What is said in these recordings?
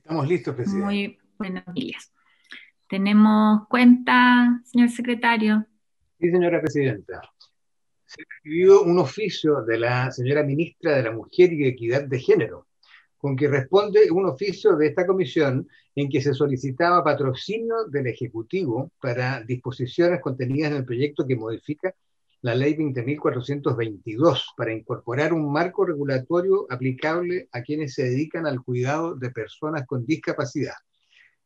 Estamos listos, presidente. Muy buenos días. Tenemos cuenta, señor secretario. Sí, señora presidenta. Se ha recibido un oficio de la señora ministra de la Mujer y Equidad de Género, con que responde un oficio de esta comisión en que se solicitaba patrocinio del Ejecutivo para disposiciones contenidas en el proyecto que modifica la Ley 20.422 para incorporar un marco regulatorio aplicable a quienes se dedican al cuidado de personas con discapacidad.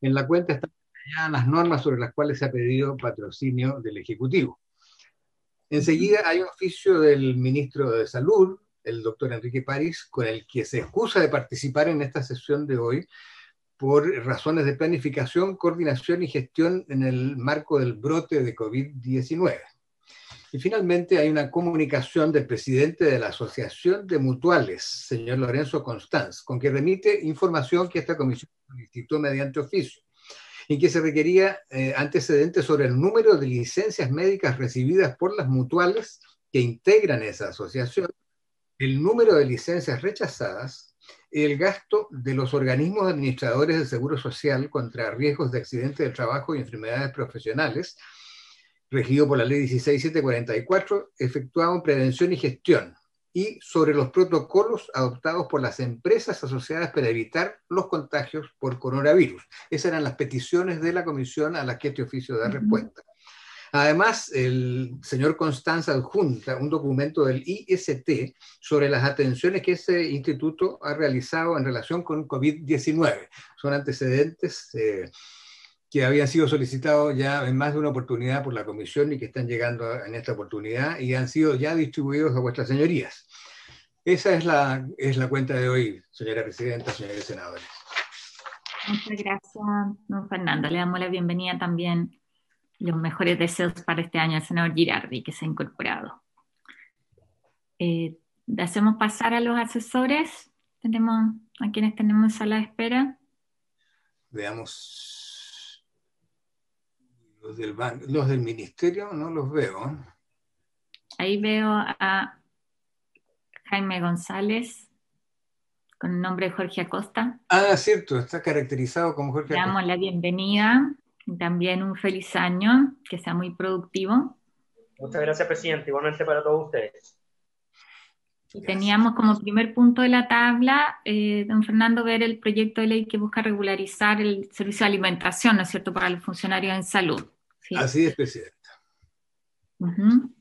En la cuenta están detalladas las normas sobre las cuales se ha pedido patrocinio del Ejecutivo. Enseguida hay un oficio del ministro de Salud, el doctor Enrique París, con el que se excusa de participar en esta sesión de hoy por razones de planificación, coordinación y gestión en el marco del brote de COVID-19. Y finalmente hay una comunicación del presidente de la Asociación de Mutuales, señor Lorenzo Constanz, con que remite información que esta comisión solicitó mediante oficio, en que se requería antecedentes sobre el número de licencias médicas recibidas por las mutuales que integran esa asociación, el número de licencias rechazadas, el gasto de los organismos administradores del Seguro Social contra riesgos de accidentes de trabajo y enfermedades profesionales, regido por la Ley 16744, efectuado en prevención y gestión, y sobre los protocolos adoptados por las empresas asociadas para evitar los contagios por coronavirus. Esas eran las peticiones de la comisión a las que este oficio da respuesta. Además, el señor Constanza adjunta un documento del IST sobre las atenciones que ese instituto ha realizado en relación con COVID-19. Son antecedentes que habían sido solicitados ya en más de una oportunidad por la comisión y que están llegando en esta oportunidad y han sido ya distribuidos a vuestras señorías. Esa es la cuenta de hoy, señora presidenta, señores senadores. Muchas gracias, don Fernando. Le damos la bienvenida también, los mejores deseos para este año al senador Girardi, que se ha incorporado. Hacemos pasar a los asesores. Tenemos a quienes tenemos en sala de espera. Veamos los del ministerio, no los veo. Ahí veo a Jaime González, con el nombre de Jorge Acosta. Ah, cierto, está caracterizado como Jorge Le Acosta. damos la bienvenida y también un feliz año, que sea muy productivo. Muchas gracias, presidente. Igualmente para todos ustedes. Y Gracias. teníamos como primer punto de la tabla, don Fernando, ver el proyecto de ley que busca regularizar el servicio de alimentación, ¿no es cierto?, para los funcionarios en salud. ¿Sí? Así es, presidenta. Uh-huh.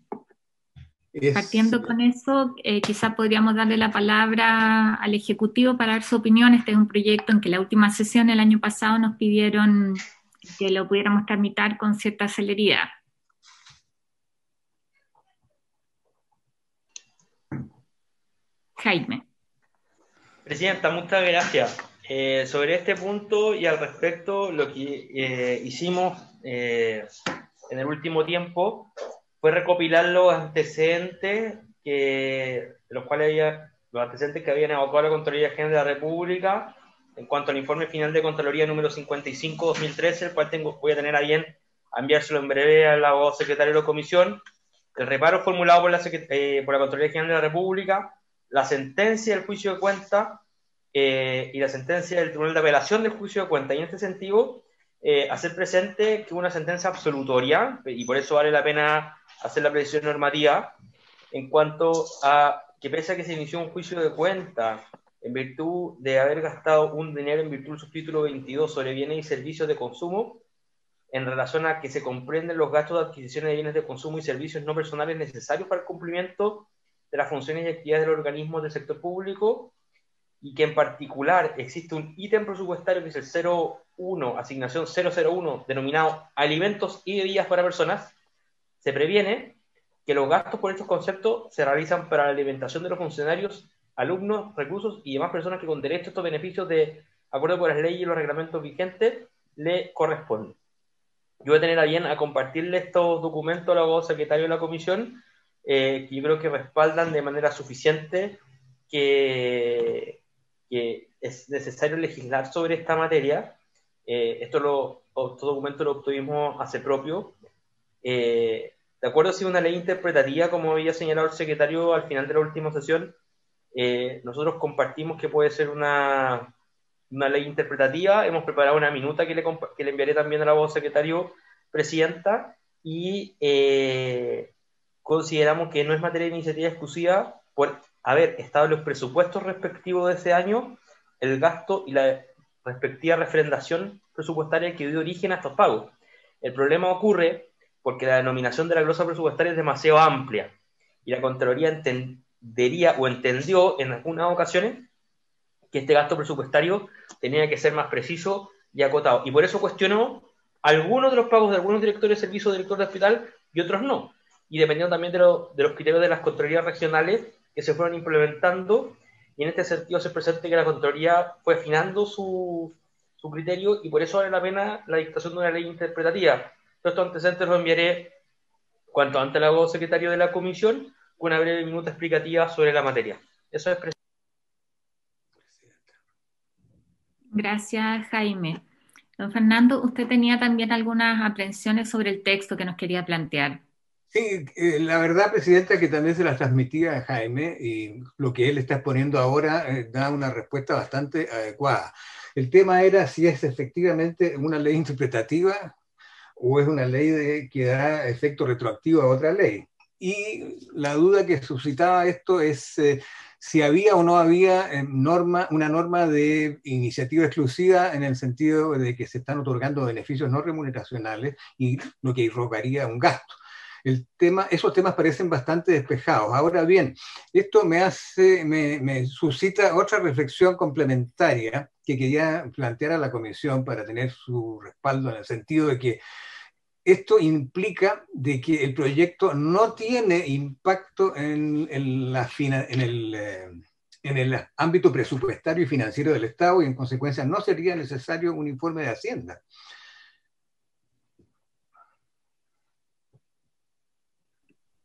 Es, Partiendo con eso, quizá podríamos darle la palabra al Ejecutivo para dar su opinión. Este es un proyecto en que la última sesión, el año pasado, nos pidieron que lo pudiéramos tramitar con cierta celeridad. Jaime. Presidenta, muchas gracias. Sobre este punto y al respecto, lo que hicimos en el último tiempo fue recopilar los antecedentes los antecedentes que habían evocado la Contraloría General de la República en cuanto al informe final de Contraloría número 55-2013, el cual voy a tener a bien a enviárselo en breve al abogado secretario de la Comisión, el reparo formulado por la Contraloría General de la República, la sentencia del juicio de cuenta y la sentencia del Tribunal de Apelación del juicio de cuenta. Y en este sentido, hacer presente que una sentencia absolutoria, y por eso vale la pena hacer la precisión normativa, en cuanto a que pese a que se inició un juicio de cuenta en virtud de haber gastado un dinero en virtud del subtítulo 22 sobre bienes y servicios de consumo, en relación a que se comprenden los gastos de adquisición de bienes de consumo y servicios no personales necesarios para el cumplimiento de las funciones y actividades de los organismos del sector público, y que en particular existe un ítem presupuestario que es el 01, asignación 001, denominado alimentos y bebidas para personas. Se previene que los gastos por estos conceptos se realizan para la alimentación de los funcionarios, alumnos, reclusos y demás personas que con derecho a estos beneficios de acuerdo con las leyes y los reglamentos vigentes le corresponden. Yo voy a tener a bien a compartirle estos documentos al abogado secretario de la comisión, que yo creo que respaldan de manera suficiente que es necesario legislar sobre esta materia. Este documento lo obtuvimos hace propio. De acuerdo a si una ley interpretativa, como había señalado el secretario al final de la última sesión, nosotros compartimos que puede ser una una ley interpretativa. Hemos preparado una minuta que le enviaré también a la voz secretario presidenta, y consideramos que no es materia de iniciativa exclusiva por haber estado en los presupuestos respectivos de ese año el gasto y la respectiva refrendación presupuestaria que dio origen a estos pagos. El problema ocurre porque la denominación de la glosa presupuestaria es demasiado amplia y la Contraloría entendería o entendió en algunas ocasiones que este gasto presupuestario tenía que ser más preciso y acotado. Y por eso cuestionó algunos de los pagos de algunos directores de servicio, directores de hospital, y otros no. Y dependiendo también de los criterios de las Contralorías regionales que se fueron implementando, y en este sentido se presenta que la Contraloría fue afinando su criterio, y por eso vale la pena la dictación de una ley interpretativa. Todos estos antecedentes los enviaré cuanto antes al secretario de la comisión con una breve minuta explicativa sobre la materia. Eso es, presidente. Gracias, Jaime. Don Fernando, usted tenía también algunas aprensiones sobre el texto que nos quería plantear. Sí, la verdad, Presidenta, que también se las transmitía a Jaime, y lo que él está exponiendo ahora da una respuesta bastante adecuada. El tema era si es efectivamente una ley interpretativa o es una ley que da efecto retroactivo a otra ley. Y la duda que suscitaba esto es si había o no había una norma de iniciativa exclusiva, en el sentido de que se están otorgando beneficios no remuneracionales y lo que irrogaría un gasto. Esos temas parecen bastante despejados. Ahora bien, esto me suscita otra reflexión complementaria que quería plantear a la comisión para tener su respaldo, en el sentido de que esto implica de que el proyecto no tiene impacto en el ámbito presupuestario y financiero del Estado, y en consecuencia no sería necesario un informe de Hacienda.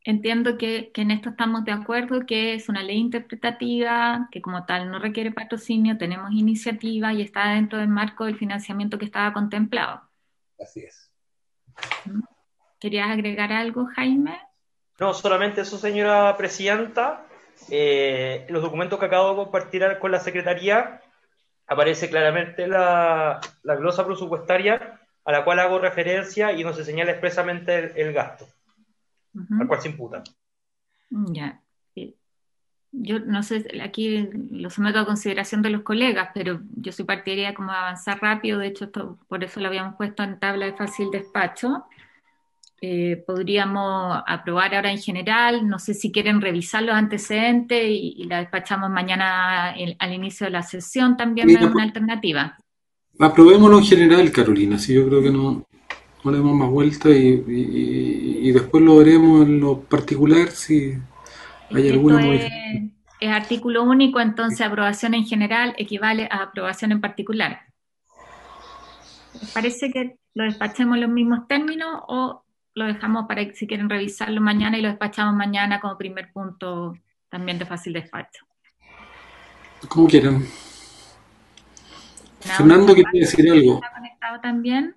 Entiendo que en esto estamos de acuerdo, que es una ley interpretativa, que como tal no requiere patrocinio, tenemos iniciativa y está dentro del marco del financiamiento que estaba contemplado. Así es. ¿Querías agregar algo, Jaime? No, solamente eso, señora presidenta. Los documentos que acabo de compartir con la Secretaría aparece claramente la glosa presupuestaria a la cual hago referencia, y no se señala expresamente el gasto al cual se imputa. Ya. Yo no sé, aquí lo someto a consideración de los colegas, pero yo soy partidaria como de avanzar rápido. De hecho, por eso lo habíamos puesto en tabla de fácil despacho. Podríamos aprobar ahora en general, no sé si quieren revisar los antecedentes y la despachamos mañana al inicio de la sesión, también es una alternativa. Aprobémoslo en general, Carolina, sí, yo creo que no le demos más vuelta, y después lo veremos en lo particular si hay alguna modificación. Es artículo único, entonces aprobación en general equivale a aprobación en particular. ¿Les parece que lo despachemos en los mismos términos o lo dejamos para que si quieren revisarlo mañana y lo despachamos mañana como primer punto también de fácil despacho? Como quieran. Fernando, ¿quiere decir algo? ¿Está conectado también?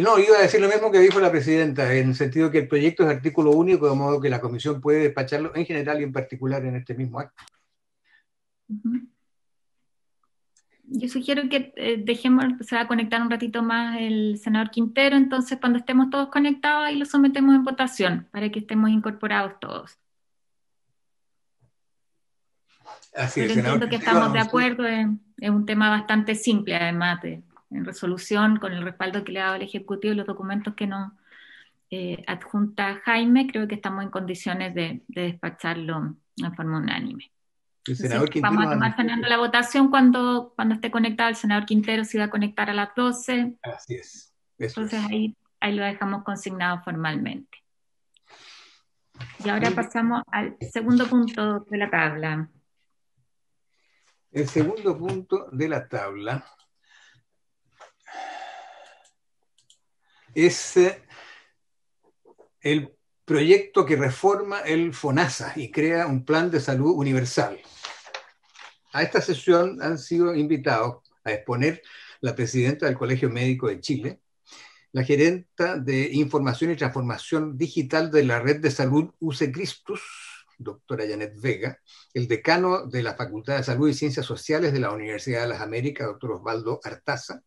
No, iba a decir lo mismo que dijo la presidenta, en el sentido que el proyecto es artículo único, de modo que la comisión puede despacharlo en general y en particular en este mismo acto. Yo sugiero que se va a conectar un ratito más el senador Quintero, entonces cuando estemos todos conectados ahí lo sometemos en votación, para que estemos incorporados todos. Así es, entiendo que estamos de acuerdo, es un tema bastante simple, además en resolución, con el respaldo que le ha dado el Ejecutivo y los documentos que nos adjunta Jaime, creo que estamos en condiciones de despacharlo de forma unánime. Vamos a tomar, Fernando, la votación cuando esté conectado el senador Quintero. Se va a conectar a las 12. Así es. Entonces ahí lo dejamos consignado formalmente. Y ahora pasamos al segundo punto de la tabla. El segundo punto de la tabla es el proyecto que reforma el FONASA y crea un plan de salud universal. A esta sesión han sido invitados a exponer la presidenta del Colegio Médico de Chile, la gerenta de Información y Transformación Digital de la Red de Salud UC Christus, doctora Janet Vega, el decano de la Facultad de Salud y Ciencias Sociales de la Universidad de las Américas, doctor Osvaldo Artaza,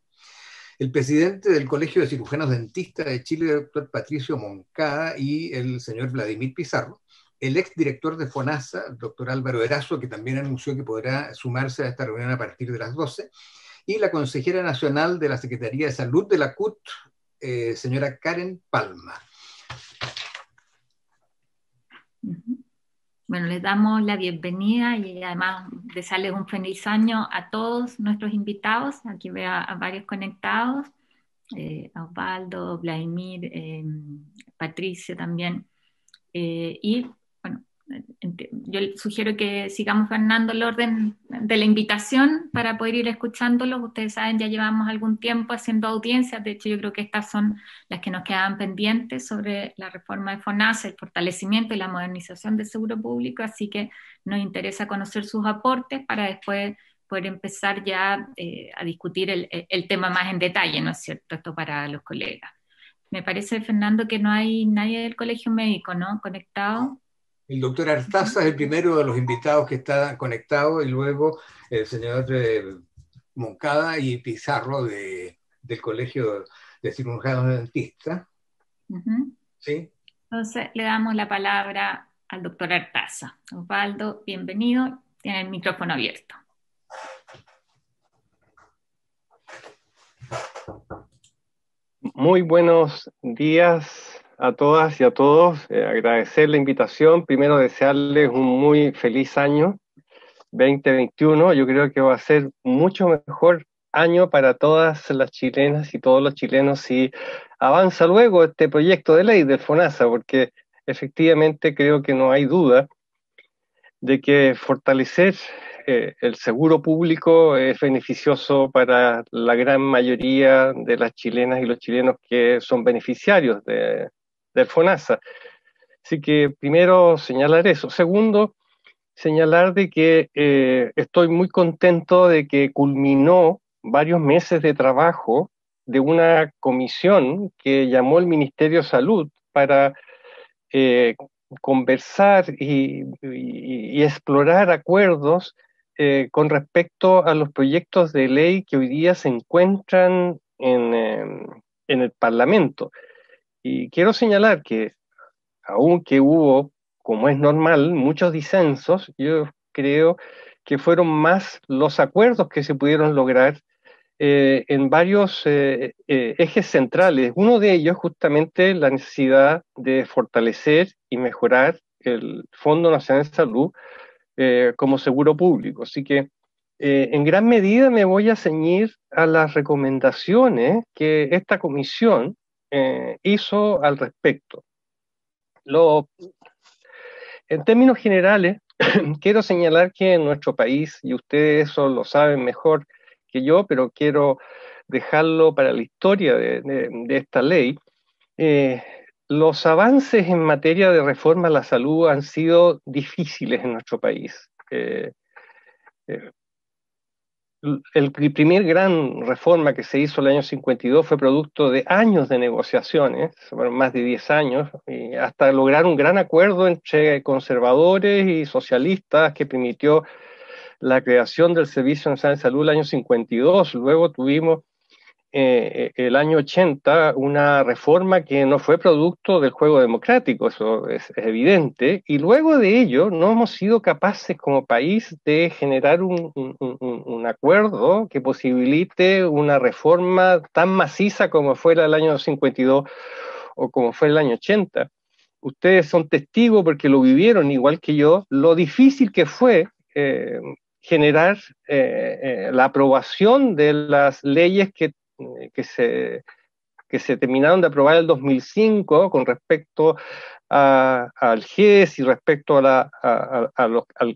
el presidente del Colegio de Cirujanos Dentistas de Chile, doctor Patricio Moncada, y el señor Vladimir Pizarro, el exdirector de FONASA, doctor Álvaro Erazo, que también anunció que podrá sumarse a esta reunión a partir de las 12, y la consejera nacional de la Secretaría de Salud de la CUT, señora Karen Palma. Bueno, les damos la bienvenida y además desearles un feliz año a todos nuestros invitados. Aquí veo a varios conectados, a Osvaldo, Vladimir, Patricio también. Y bueno, yo sugiero que sigamos, Fernando, el orden de la invitación para poder ir escuchándolos. Ustedes saben, ya llevamos algún tiempo haciendo audiencias. De hecho, yo creo que estas son las que nos quedaban pendientes sobre la reforma de FONASA, el fortalecimiento y la modernización del seguro público. Así que nos interesa conocer sus aportes para después poder empezar ya a discutir el tema más en detalle, ¿no es cierto? Esto para los colegas. Me parece, Fernando, que no hay nadie del colegio médico, ¿no? Conectado. El doctor Artaza es el primero de los invitados que está conectado, y luego el señor Moncada y Pizarro del Colegio de Cirujanos Dentistas. ¿Sí? Entonces le damos la palabra al doctor Artaza. Osvaldo, bienvenido, tiene el micrófono abierto. Muy buenos días a todas y a todos. Agradecer la invitación. Primero, desearles un muy feliz año 2021. Yo creo que va a ser mucho mejor año para todas las chilenas y todos los chilenos si avanza luego este proyecto de ley del FONASA, porque efectivamente creo que no hay duda de que fortalecer el seguro público es beneficioso para la gran mayoría de las chilenas y los chilenos que son beneficiarios del FONASA. Así que primero señalar eso. Segundo, señalar de que estoy muy contento de que culminó varios meses de trabajo de una comisión que llamó el Ministerio de Salud para conversar y explorar acuerdos con respecto a los proyectos de ley que hoy día se encuentran en el Parlamento. Y quiero señalar que, aunque hubo, como es normal, muchos disensos, yo creo que fueron más los acuerdos que se pudieron lograr en varios ejes centrales. Uno de ellos, justamente, la necesidad de fortalecer y mejorar el Fondo Nacional de Salud como seguro público. Así que en gran medida me voy a ceñir a las recomendaciones que esta comisión hizo al respecto. En términos generales, quiero señalar que en nuestro país, y ustedes eso lo saben mejor que yo, pero quiero dejarlo para la historia de esta ley, los avances en materia de reforma a la salud han sido difíciles en nuestro país. El primer gran reforma que se hizo el año 52 fue producto de años de negociaciones, bueno, más de 10 años, y hasta lograr un gran acuerdo entre conservadores y socialistas que permitió la creación del Servicio Nacional de Salud el año 52. Luego tuvimos el año 80 una reforma que no fue producto del juego democrático, eso es evidente, y luego de ello no hemos sido capaces como país de generar un acuerdo que posibilite una reforma tan maciza como fue el año 52 o como fue el año 80. Ustedes son testigos porque lo vivieron igual que yo, lo difícil que fue generar la aprobación de las leyes que se terminaron de aprobar en el 2005 con respecto al GES y respecto a la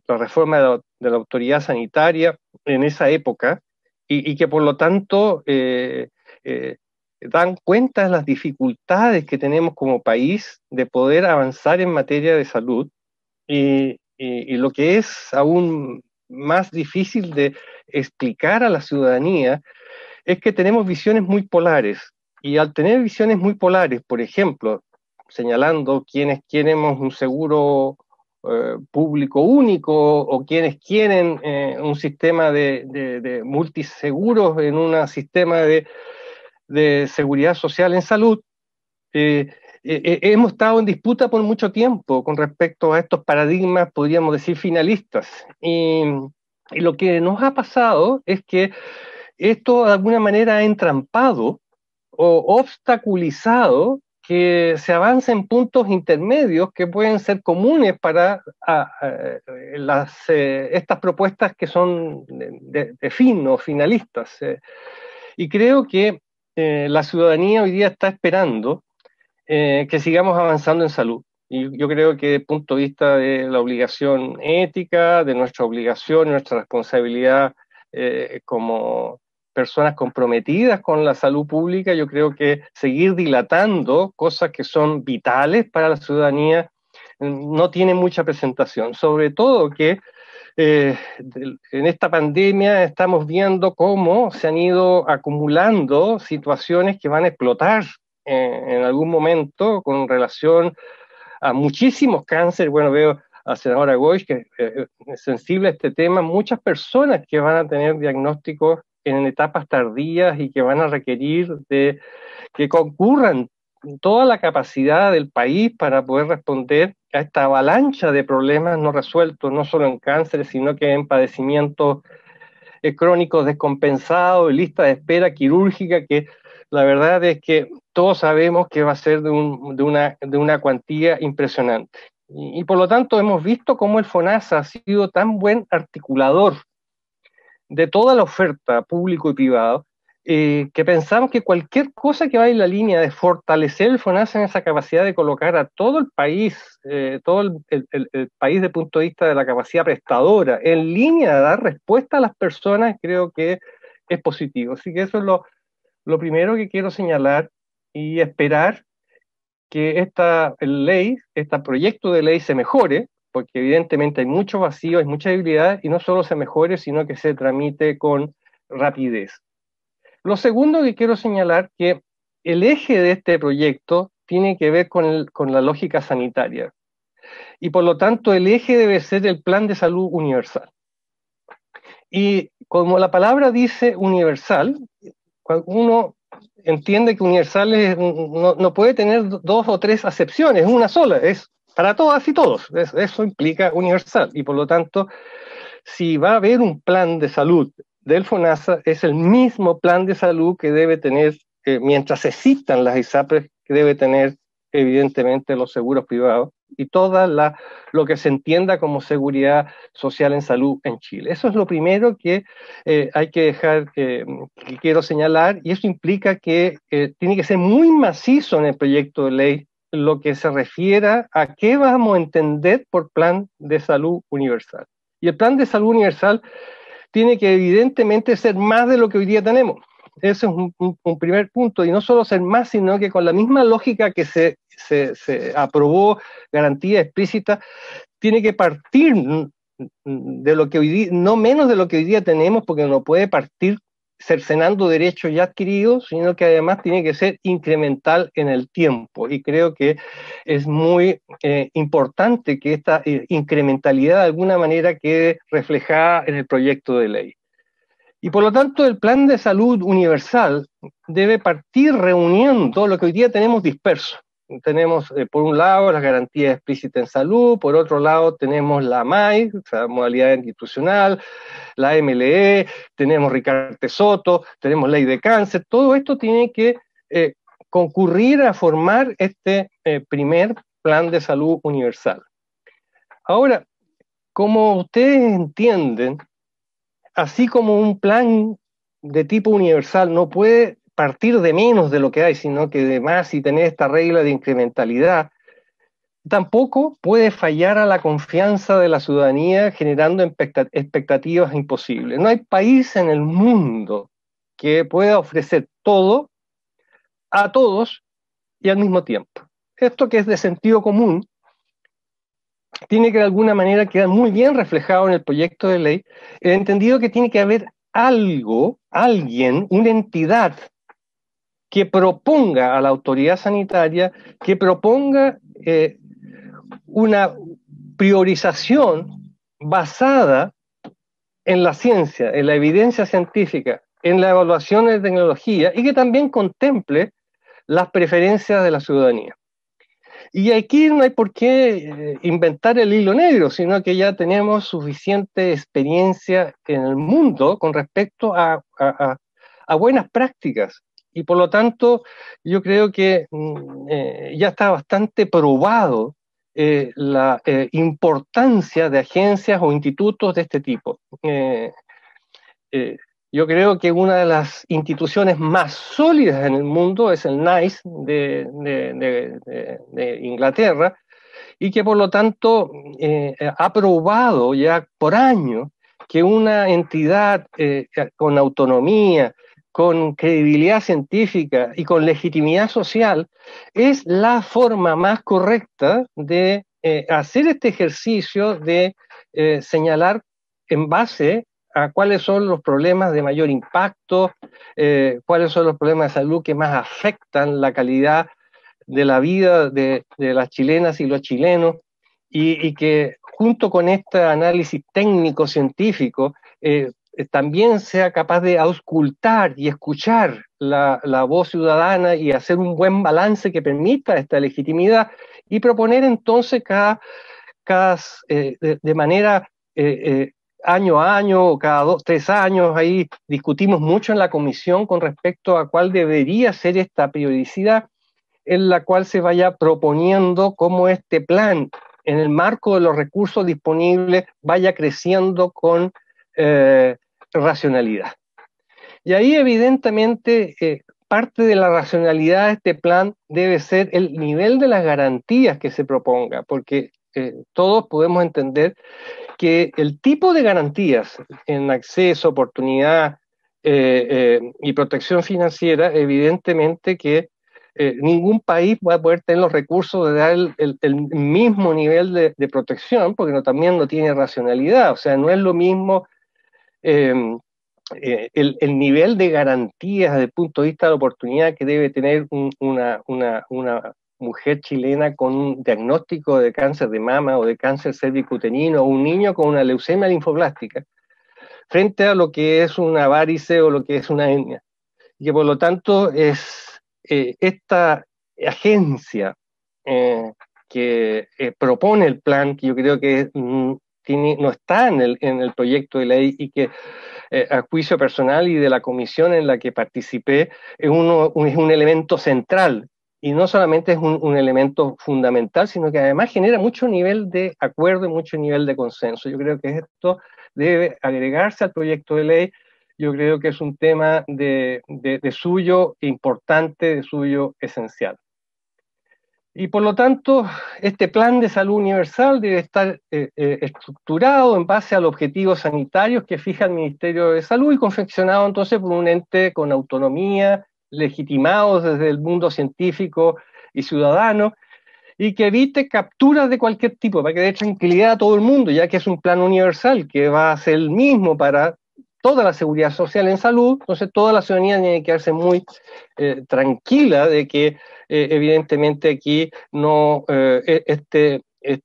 reforma de la autoridad sanitaria en esa época, y que por lo tanto dan cuenta de las dificultades que tenemos como país de poder avanzar en materia de salud, y lo que es aún más difícil de explicar a la ciudadanía es que tenemos visiones muy polares, y al tener visiones muy polares, por ejemplo, señalando quienes queremos un seguro público único, o quienes quieren un sistema de multiseguros en un sistema de seguridad social en salud. Hemos estado en disputa por mucho tiempo con respecto a estos paradigmas, podríamos decir, finalistas. Y lo que nos ha pasado es que esto de alguna manera ha entrampado o obstaculizado que se avance en puntos intermedios que pueden ser comunes para estas propuestas que son de fin o finalistas. Y creo que la ciudadanía hoy día está esperando que sigamos avanzando en salud. Y yo creo que desde el punto de vista de la obligación ética, de nuestra obligación, nuestra responsabilidad como personas comprometidas con la salud pública, yo creo que seguir dilatando cosas que son vitales para la ciudadanía no tiene mucha presentación. Sobre todo que en esta pandemia estamos viendo cómo se han ido acumulando situaciones que van a explotar en algún momento con relación a muchísimos cánceres. Bueno, veo a la senadora Goix, que es sensible a este tema, muchas personas que van a tener diagnósticos en etapas tardías y que van a requerir de que concurran toda la capacidad del país para poder responder a esta avalancha de problemas no resueltos, no solo en cánceres, sino que en padecimientos crónicos descompensados, lista de espera quirúrgica, que la verdad es que todos sabemos que va a ser de una cuantía impresionante. Y por lo tanto hemos visto cómo el FONASA ha sido tan buen articulador de toda la oferta público y privado, que pensamos que cualquier cosa que vaya en la línea de fortalecer el FONASA en esa capacidad de colocar a todo el país, todo el país desde el punto de vista de la capacidad prestadora, en línea de dar respuesta a las personas, creo que es positivo. Así que eso es lo primero que quiero señalar y esperar que esta ley, este proyecto de ley se mejore, porque evidentemente hay mucho vacío, hay mucha debilidad, y no solo se mejore, sino que se tramite con rapidez. Lo segundo que quiero señalar que el eje de este proyecto tiene que ver con la lógica sanitaria, y por lo tanto el eje debe ser el plan de salud universal. Y como la palabra dice universal, uno entiende que universal no puede tener dos o tres acepciones, es una sola, es para todas y todos. Eso implica universal. Y por lo tanto, si va a haber un plan de salud del FONASA, es el mismo plan de salud que debe tener, mientras existan las ISAPRES, que debe tener evidentemente los seguros privados y todo lo que se entienda como seguridad social en salud en Chile. Eso es lo primero que hay que dejar, que quiero señalar, y eso implica que tiene que ser muy macizo en el proyecto de ley lo que se refiera a qué vamos a entender por plan de salud universal. Y el plan de salud universal tiene que evidentemente ser más de lo que hoy día tenemos. Ese es un primer punto, y no solo ser más, sino que con la misma lógica que se aprobó, garantía explícita, tiene que partir de lo que hoy día, no menos de lo que hoy día tenemos, porque no puede partir cercenando derechos ya adquiridos, sino que además tiene que ser incremental en el tiempo. Y creo que es muy importante que esta incrementalidad de alguna manera quede reflejada en el proyecto de ley. Y por lo tanto el plan de salud universal debe partir reuniendo lo que hoy día tenemos disperso. Tenemos por un lado las garantías explícitas en salud, por otro lado tenemos la MAI, o sea, modalidad institucional, la MLE, tenemos Ricardo Soto, tenemos ley de cáncer. Todo esto tiene que concurrir a formar este primer plan de salud universal. Ahora, como ustedes entienden, así como un plan de tipo universal no puede partir de menos de lo que hay, sino que de más, y tener esta regla de incrementalidad, tampoco puede fallar a la confianza de la ciudadanía generando expectativas imposibles. No hay país en el mundo que pueda ofrecer todo a todos y al mismo tiempo. Esto, que es de sentido común, tiene que de alguna manera quedar muy bien reflejado en el proyecto de ley, el entendido que tiene que haber algo, alguien, una entidad que proponga a la autoridad sanitaria, que proponga priorización basada en la ciencia, en la evidencia científica, en la evaluación de tecnología y que también contemple las preferencias de la ciudadanía. Y aquí no hay por qué inventar el hilo negro, sino que ya tenemos suficiente experiencia en el mundo con respecto a buenas prácticas. Y por lo tanto, yo creo que ya está bastante probado la importancia de agencias o institutos de este tipo. Yo creo que una de las instituciones más sólidas en el mundo es el NICE de Inglaterra, y que por lo tanto ha probado ya por años que una entidad con autonomía, con credibilidad científica y con legitimidad social es la forma más correcta de hacer este ejercicio de señalar en base a cuáles son los problemas de mayor impacto, cuáles son los problemas de salud que más afectan la calidad de la vida de las chilenas y los chilenos, y que junto con este análisis técnico-científico también sea capaz de auscultar y escuchar la voz ciudadana y hacer un buen balance que permita esta legitimidad y proponer entonces de manera año a año o cada 2, 3 años. Ahí discutimos mucho en la comisión con respecto a cuál debería ser esta periodicidad, en la cual se vaya proponiendo cómo este plan, en el marco de los recursos disponibles, vaya creciendo con racionalidad. Y ahí evidentemente parte de la racionalidad de este plan debe ser el nivel de las garantías que se proponga, porque todos podemos entender que el tipo de garantías en acceso, oportunidad y protección financiera, evidentemente que ningún país va a poder tener los recursos de dar el mismo nivel de protección, porque también no tiene racionalidad. O sea, no es lo mismo el nivel de garantías desde el punto de vista de la oportunidad que debe tener una mujer chilena con un diagnóstico de cáncer de mama o de cáncer cervicuterino, o un niño con una leucemia linfoblástica, frente a lo que es una varice o lo que es una hernia. Y que por lo tanto es esta agencia que propone el plan, que yo creo que no está en el proyecto de ley, y que a juicio personal y de la comisión en la que participé, es un elemento central. Y no solamente es un elemento fundamental, sino que además genera mucho nivel de acuerdo y mucho nivel de consenso. Yo creo que esto debe agregarse al proyecto de ley. Yo creo que es un tema de suyo importante, de suyo esencial. Y por lo tanto, este plan de salud universal debe estar estructurado en base a los objetivos sanitarios que fija el Ministerio de Salud y confeccionado entonces por un ente con autonomía, legitimado desde el mundo científico y ciudadano, y que evite capturas de cualquier tipo, para que dé tranquilidad a todo el mundo, ya que es un plan universal que va a ser el mismo para toda la seguridad social en salud. Entonces toda la ciudadanía tiene que quedarse muy tranquila de que evidentemente aquí no esta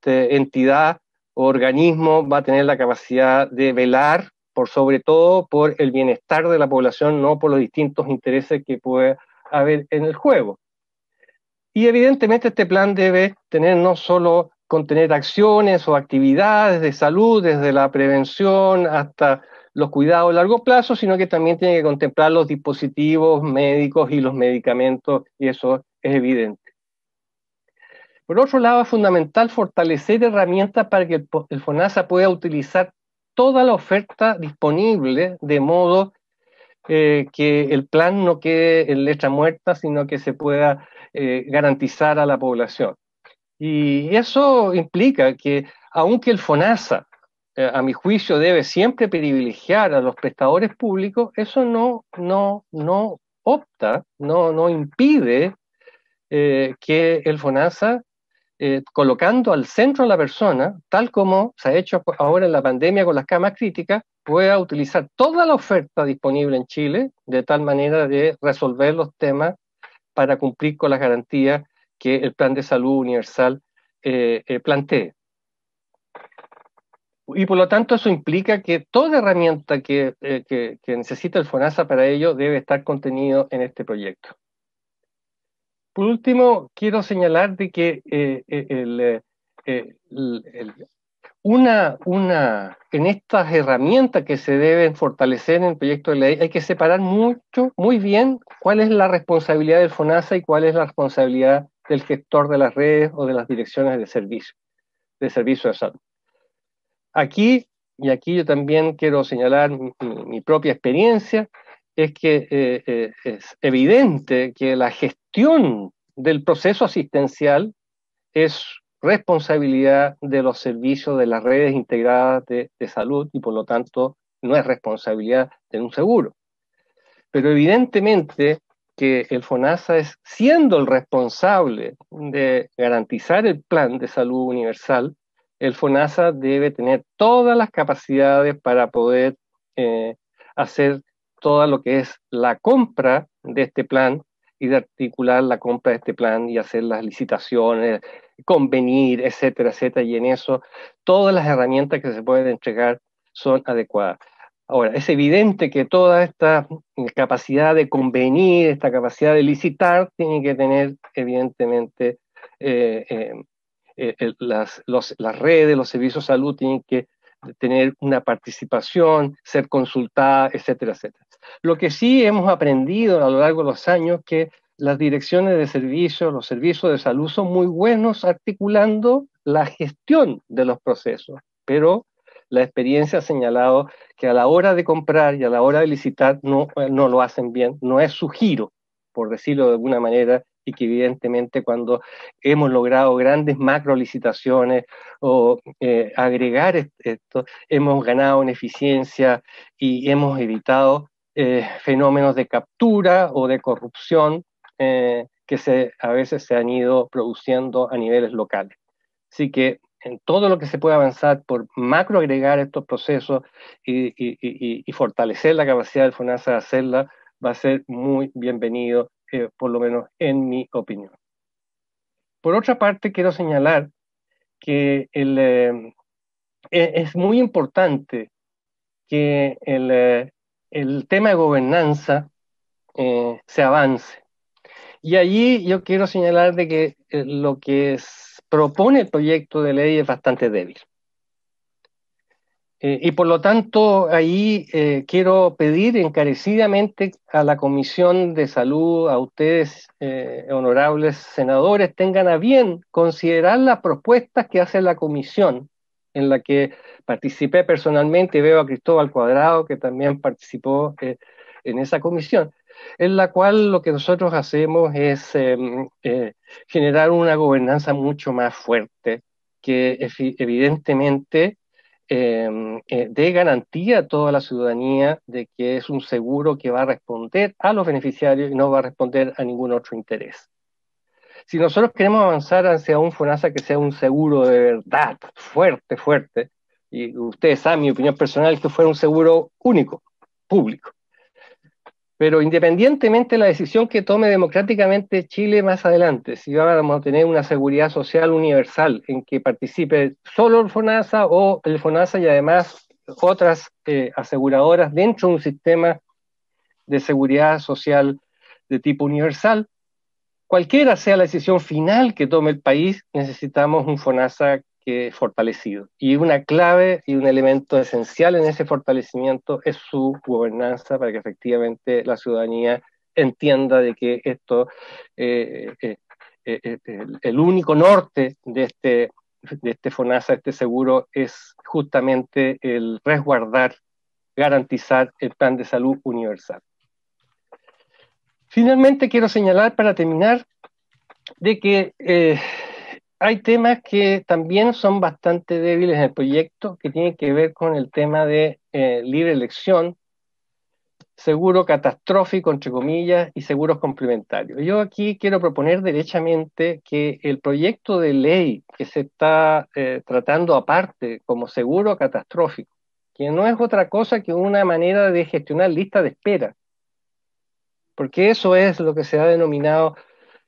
entidad o organismo va a tener la capacidad de velar por sobre todo por el bienestar de la población, no por los distintos intereses que puede haber en el juego. Y evidentemente este plan debe tener no solo contener acciones o actividades de salud, desde la prevención hasta los cuidados a largo plazo, sino que también tiene que contemplar los dispositivos médicos y los medicamentos, y eso es evidente. Por otro lado, es fundamental fortalecer herramientas para que el FONASA pueda utilizar toda la oferta disponible, de modo que el plan no quede en letra muerta, sino que se pueda garantizar a la población. Y eso implica que, aunque el FONASA, a mi juicio, debe siempre privilegiar a los prestadores públicos, eso no impide que el FONASA, colocando al centro a la persona, tal como se ha hecho ahora en la pandemia con las camas críticas, pueda utilizar toda la oferta disponible en Chile de tal manera de resolver los temas para cumplir con las garantías que el Plan de Salud Universal plantee. Y por lo tanto eso implica que toda herramienta que necesita el FONASA para ello debe estar contenido en este proyecto. Por último, quiero señalar de que en estas herramientas que se deben fortalecer en el proyecto de ley hay que separar muy bien cuál es la responsabilidad del FONASA y cuál es la responsabilidad del gestor de las redes o de las direcciones de servicio de salud. Aquí yo también quiero señalar mi propia experiencia, es que es evidente que la gestión del proceso asistencial es responsabilidad de los servicios de las redes integradas de salud y por lo tanto no es responsabilidad de un seguro. Pero evidentemente que el FONASA siendo el responsable de garantizar el plan de salud universal, el FONASA debe tener todas las capacidades para poder hacer todo lo que es la compra de este plan y de articular la compra de este plan y hacer las licitaciones, convenir, etcétera, etcétera, y en eso todas las herramientas que se pueden entregar son adecuadas. Ahora, es evidente que toda esta capacidad de convenir, esta capacidad de licitar, tiene que tener evidentemente las redes, los servicios de salud tienen que tener una participación, ser consultada, etcétera, etcétera. Lo que sí hemos aprendido a lo largo de los años que las direcciones de servicios, los servicios de salud son muy buenos articulando la gestión de los procesos, pero la experiencia ha señalado que a la hora de comprar y a la hora de licitar no lo hacen bien, no es su giro, por decirlo de alguna manera, y que evidentemente cuando hemos logrado grandes macro licitaciones o agregar esto, hemos ganado en eficiencia y hemos evitado fenómenos de captura o de corrupción que a veces se han ido produciendo a niveles locales. Así que en todo lo que se puede avanzar por macro agregar estos procesos y fortalecer la capacidad del FONASA de hacerla, va a ser muy bienvenido, por lo menos en mi opinión. Por otra parte, quiero señalar que es muy importante que el tema de gobernanza se avance. Y allí yo quiero señalar de que lo que propone el proyecto de ley es bastante débil. Y por lo tanto, ahí quiero pedir encarecidamente a la Comisión de Salud, a ustedes, honorables senadores, tengan a bien considerar las propuestas que hace la Comisión, en la que participé personalmente, veo a Cristóbal Cuadrado, que también participó en esa comisión, en la cual lo que nosotros hacemos es generar una gobernanza mucho más fuerte, que evidentemente dé garantía a toda la ciudadanía de que es un seguro que va a responder a los beneficiarios y no va a responder a ningún otro interés. Si nosotros queremos avanzar hacia un FONASA que sea un seguro de verdad, fuerte, y ustedes saben, mi opinión personal es que fuera un seguro único, público. Pero independientemente de la decisión que tome democráticamente Chile más adelante, si vamos a tener una seguridad social universal en que participe solo el FONASA o el FONASA y además otras aseguradoras dentro de un sistema de seguridad social de tipo universal, cualquiera sea la decisión final que tome el país, necesitamos un FONASA fortalecido. Y una clave y un elemento esencial en ese fortalecimiento es su gobernanza para que efectivamente la ciudadanía entienda de que esto, el único norte de este FONASA, este seguro, es justamente el resguardar, garantizar el plan de salud universal. Finalmente quiero señalar para terminar de que hay temas que también son bastante débiles en el proyecto, que tienen que ver con el tema de libre elección, seguro catastrófico, entre comillas, y seguros complementarios. Yo aquí quiero proponer derechamente que el proyecto de ley que se está tratando aparte como seguro catastrófico, que no es otra cosa que una manera de gestionar lista de espera, porque eso es lo que se ha denominado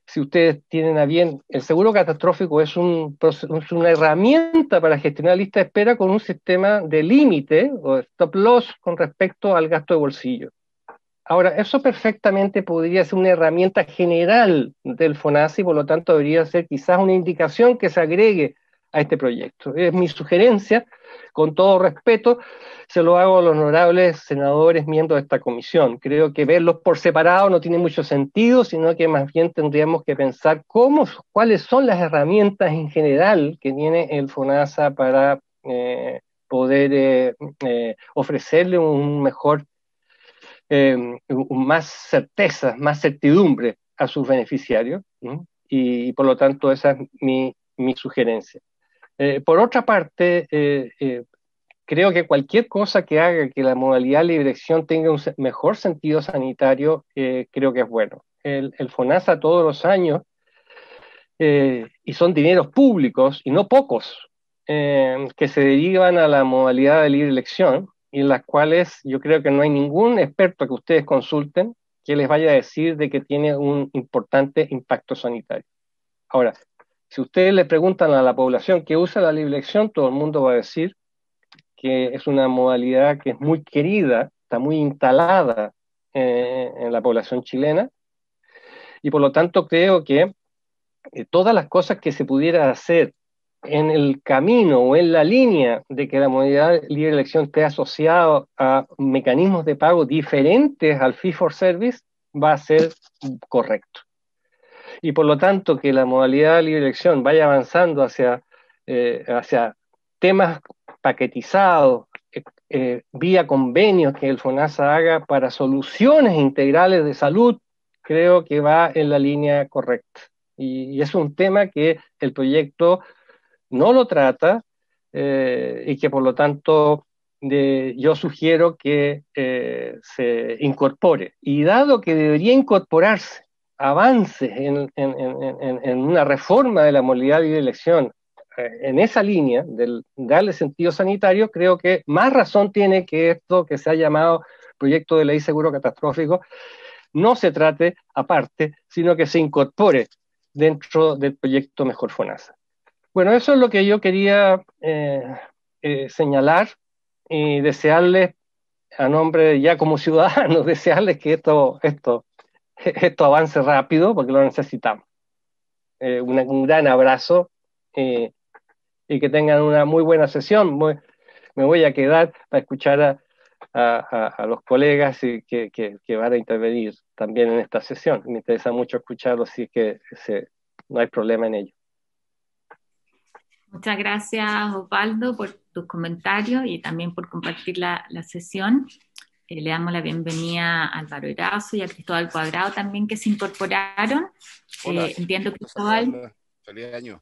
si ustedes tienen a bien, el seguro catastrófico es una herramienta para gestionar lista de espera con un sistema de límite o stop loss con respecto al gasto de bolsillo. Ahora, eso perfectamente podría ser una herramienta general del FONASA y por lo tanto debería ser quizás una indicación que se agregue a este proyecto. Es mi sugerencia, con todo respeto, se lo hago a los honorables senadores miembros de esta comisión. Creo que verlos por separado no tiene mucho sentido, sino que más bien tendríamos que pensar cuáles son las herramientas en general que tiene el FONASA para poder ofrecerle un mejor más certeza, más certidumbre a sus beneficiarios, ¿no? Y por lo tanto esa es mi sugerencia. Por otra parte, creo que cualquier cosa que haga que la modalidad de libre elección tenga un mejor sentido sanitario, creo que es bueno. El FONASA todos los años, y son dineros públicos, y no pocos, que se derivan a la modalidad de libre elección, y en las cuales yo creo que no hay ningún experto que ustedes consulten que les vaya a decir de que tiene un importante impacto sanitario. Ahora, si ustedes le preguntan a la población que usa la libre elección, todo el mundo va a decir que es una modalidad que es muy querida, está muy instalada en la población chilena, y por lo tanto creo que todas las cosas que se pudiera hacer en el camino o en la línea de que la modalidad de libre elección esté asociada a mecanismos de pago diferentes al fee for service, va a ser correcto. Y por lo tanto que la modalidad de libre elección vaya avanzando hacia temas paquetizados, vía convenios que el FONASA haga para soluciones integrales de salud, creo que va en la línea correcta. Y es un tema que el proyecto no lo trata y que por lo tanto yo sugiero que se incorpore. Y dado que debería incorporarse avances en una reforma de la modalidad de elección en esa línea, del darle sentido sanitario, creo que más razón tiene que esto que se ha llamado proyecto de ley seguro catastrófico no se trate aparte, sino que se incorpore dentro del proyecto Mejor FONASA. Bueno, eso es lo que yo quería señalar y desearles, a nombre ya como ciudadanos, desearles que esto avance rápido, porque lo necesitamos. Un gran abrazo y que tengan una muy buena sesión. Me voy a quedar para escuchar a los colegas que van a intervenir también en esta sesión. Me interesa mucho escucharlos, así que no hay problema en ello. Muchas gracias, Osvaldo, por tus comentarios y también por compartir la sesión. Le damos la bienvenida a Álvaro Erazo y a Cristóbal Cuadrado también que se incorporaron. Hola, entiendo, Cristóbal. feliz año.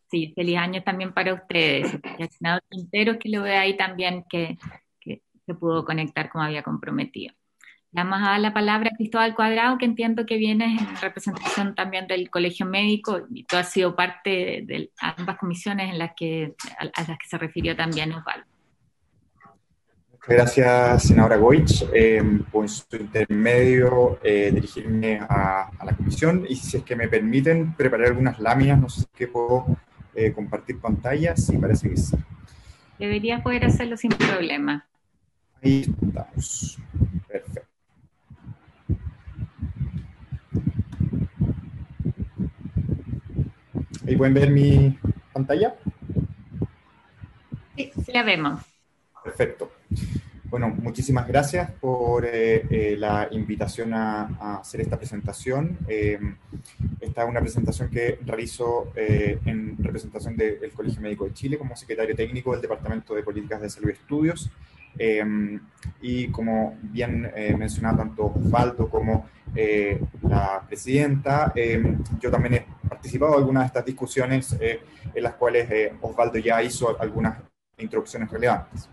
Sí, feliz año también para ustedes. Y al senador Quintero, que lo ve ahí también, que se pudo conectar como había comprometido. Le vamos a dar la palabra a Cristóbal Cuadrado, que entiendo que viene en representación también del Colegio Médico, y tú has sido parte de ambas comisiones a las que se refirió también Osvaldo. Gracias, senadora Goich, por su intermedio dirigirme a la comisión, y si es que me permiten preparar algunas láminas, no sé si puedo compartir pantalla, sí, parece que sí. Deberías poder hacerlo sin problema. Ahí estamos, perfecto. ¿Ahí pueden ver mi pantalla? Sí, la vemos. Perfecto. Bueno, muchísimas gracias por la invitación a hacer esta presentación. Esta es una presentación que realizo en representación del Colegio Médico de Chile como secretario técnico del Departamento de Políticas de Salud y Estudios. Y como bien mencionado tanto Osvaldo como la presidenta, yo también he participado en algunas de estas discusiones en las cuales Osvaldo ya hizo algunas introducciones relevantes.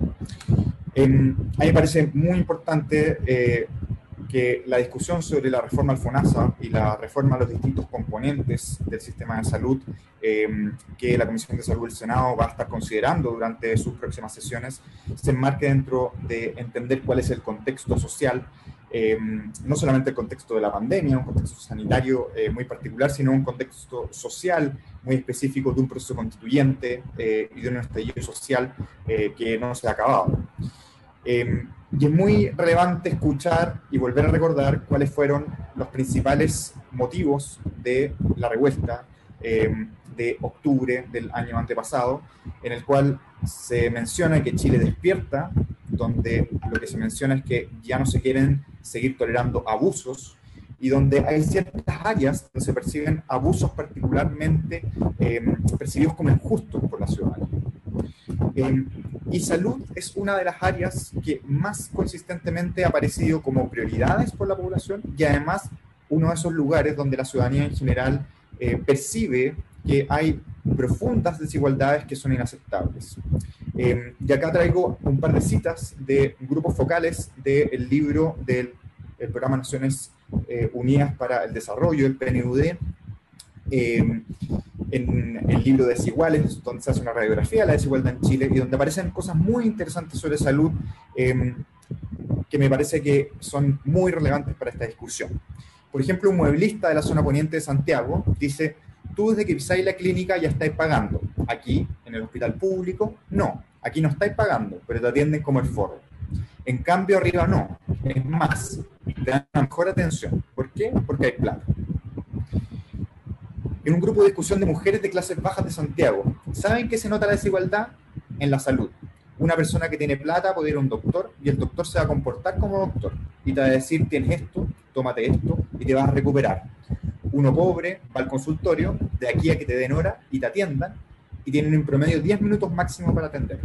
A mí me parece muy importante que la discusión sobre la reforma al FONASA y la reforma a los distintos componentes del sistema de salud que la Comisión de Salud del Senado va a estar considerando durante sus próximas sesiones se enmarque dentro de entender cuál es el contexto social no solamente el contexto de la pandemia, un contexto sanitario muy particular, sino un contexto social muy específico de un proceso constituyente y de un estallido social que no se ha acabado. Y es muy relevante escuchar y volver a recordar cuáles fueron los principales motivos de la revuelta de octubre del año antepasado, en el cual se menciona que Chile despierta, donde lo que se menciona es que ya no se quieren seguir tolerando abusos y donde hay ciertas áreas donde se perciben abusos particularmente percibidos como injustos por la ciudadanía. Y salud es una de las áreas que más consistentemente ha aparecido como prioridades por la población y además uno de esos lugares donde la ciudadanía en general percibe que hay profundas desigualdades que son inaceptables. Y acá traigo un par de citas de grupos focales del libro del Programa Naciones Unidas para el Desarrollo, el PNUD, en el libro Desiguales, donde se hace una radiografía de la desigualdad en Chile y donde aparecen cosas muy interesantes sobre salud que me parece que son muy relevantes para esta discusión. Por ejemplo, un mueblista de la zona poniente de Santiago dice: tú desde que pisáis la clínica ya estáis pagando. Aquí, en el hospital público, no. Aquí no estáis pagando, pero te atienden como el forro. En cambio, arriba no. Es más, te dan una mejor atención. ¿Por qué? Porque hay plata. En un grupo de discusión de mujeres de clases bajas de Santiago, ¿saben qué se nota la desigualdad? En la salud. Una persona que tiene plata puede ir a un doctor y el doctor se va a comportar como doctor y te va a decir: tienes esto, tómate esto y te vas a recuperar. Uno pobre va al consultorio de aquí a que te den hora y te atiendan y tienen en promedio 10 minutos máximo para atender.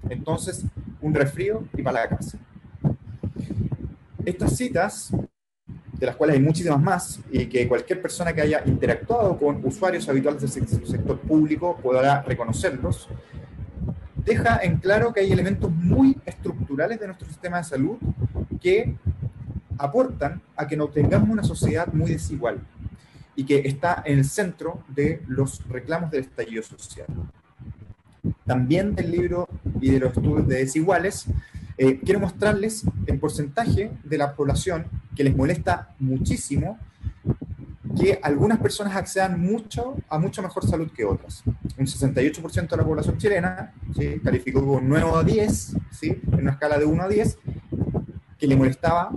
Entonces, un resfrío y para la casa. Estas citas, de las cuales hay muchísimas más, y que cualquier persona que haya interactuado con usuarios habituales del sector público podrá reconocerlos, deja en claro que hay elementos muy estructurales de nuestro sistema de salud que aportan a que no tengamos una sociedad muy desigual y que está en el centro de los reclamos del estallido social. También del libro y de los estudios de Desiguales, quiero mostrarles el porcentaje de la población que les molesta muchísimo que algunas personas accedan a mucho mejor salud que otras. Un 68% de la población chilena, ¿sí?, calificó con 9 a 10, ¿sí?, en una escala de 1 a 10, que le molestaba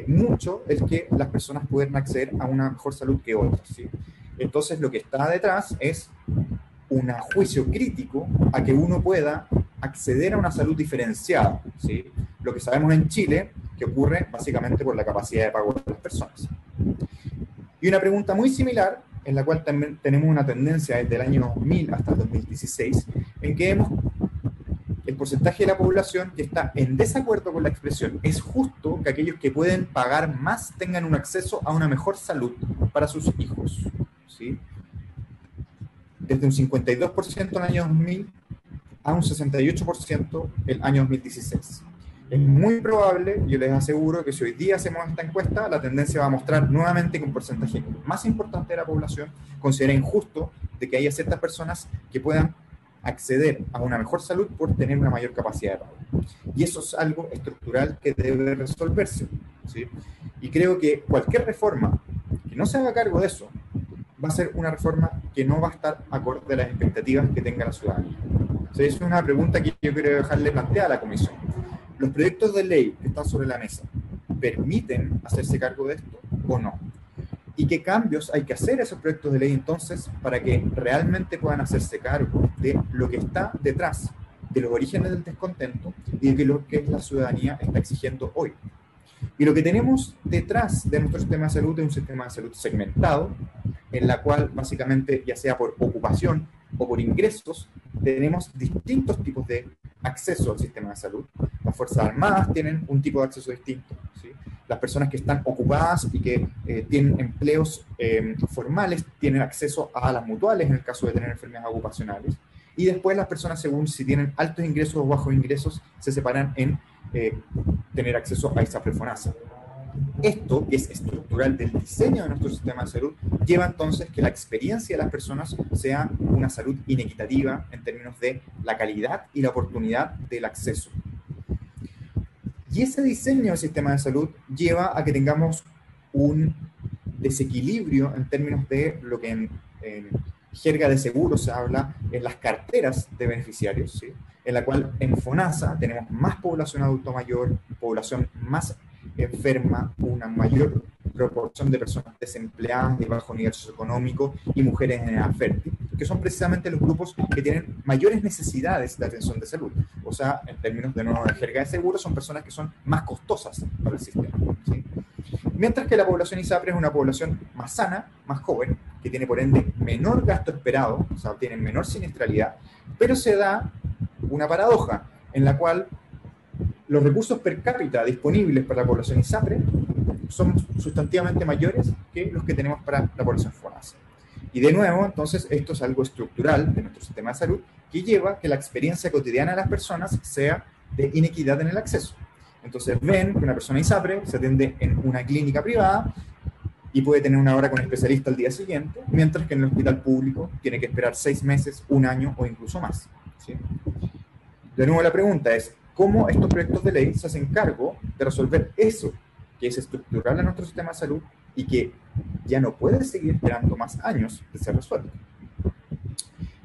mucho el que las personas pudieran acceder a una mejor salud que otras, ¿sí? Entonces, lo que está detrás es un juicio crítico a que uno pueda acceder a una salud diferenciada, ¿sí? Lo que sabemos en Chile, que ocurre básicamente por la capacidad de pago de las personas. Y una pregunta muy similar, en la cual también tenemos una tendencia desde el año 2000 hasta el 2016, en que vemos el porcentaje de la población que está en desacuerdo con la expresión: es justo que aquellos que pueden pagar más tengan un acceso a una mejor salud para sus hijos, ¿sí? Desde un 52% en el año 2000 a un 68% el año 2016. Es muy probable, yo les aseguro, que si hoy día hacemos esta encuesta, la tendencia va a mostrar nuevamente que un porcentaje más importante de la población considera injusto de que haya ciertas personas que puedan acceder a una mejor salud por tener una mayor capacidad de pago. Y eso es algo estructural que debe resolverse, ¿sí? Y creo que cualquier reforma que no se haga cargo de eso va a ser una reforma que no va a estar acorde a las expectativas que tenga la ciudadanía. O sea, es una pregunta que yo quiero dejarle planteada a la Comisión. ¿Los proyectos de ley que están sobre la mesa permiten hacerse cargo de esto o no? ¿Y qué cambios hay que hacer a esos proyectos de ley entonces para que realmente puedan hacerse cargo de lo que está detrás, de los orígenes del descontento y de lo que la ciudadanía está exigiendo hoy? Y lo que tenemos detrás de nuestro sistema de salud es un sistema de salud segmentado, en la cual básicamente, ya sea por ocupación o por ingresos, tenemos distintos tipos de acceso al sistema de salud. Las Fuerzas Armadas tienen un tipo de acceso distinto, ¿sí? Las personas que están ocupadas y que tienen empleos formales tienen acceso a las mutuales en el caso de tener enfermedades ocupacionales. Y después las personas, según si tienen altos ingresos o bajos ingresos, se separan en tener acceso a isaflefonasa. Esto, que es estructural del diseño de nuestro sistema de salud, lleva entonces que la experiencia de las personas sea una salud inequitativa en términos de la calidad y la oportunidad del acceso. Y ese diseño del sistema de salud lleva a que tengamos un desequilibrio en términos de lo que en jerga de seguro se habla en las carteras de beneficiarios, ¿sí? En la cual en FONASA tenemos más población adulto mayor, población más enferma, una mayor proporción de personas desempleadas de bajo nivel socioeconómico y mujeres en edad fértil, que son precisamente los grupos que tienen mayores necesidades de atención de salud. O sea, en términos de nuevo de jerga de seguro, son personas que son más costosas para el sistema, ¿sí? Mientras que la población ISAPRE es una población más sana, más joven, que tiene por ende menor gasto esperado, o sea, tiene menor siniestralidad, pero se da una paradoja en la cual los recursos per cápita disponibles para la población ISAPRE son sustantivamente mayores que los que tenemos para la población FONASA. Y de nuevo, entonces, esto es algo estructural de nuestro sistema de salud que lleva a que la experiencia cotidiana de las personas sea de inequidad en el acceso. Entonces ven que una persona ISAPRE se atiende en una clínica privada y puede tener una hora con un especialista al día siguiente, mientras que en el hospital público tiene que esperar 6 meses, 1 año o incluso más, ¿sí? De nuevo la pregunta es, ¿cómo estos proyectos de ley se hacen cargo de resolver eso que es estructural en nuestro sistema de salud y que ya no puede seguir esperando más años de ser resuelto?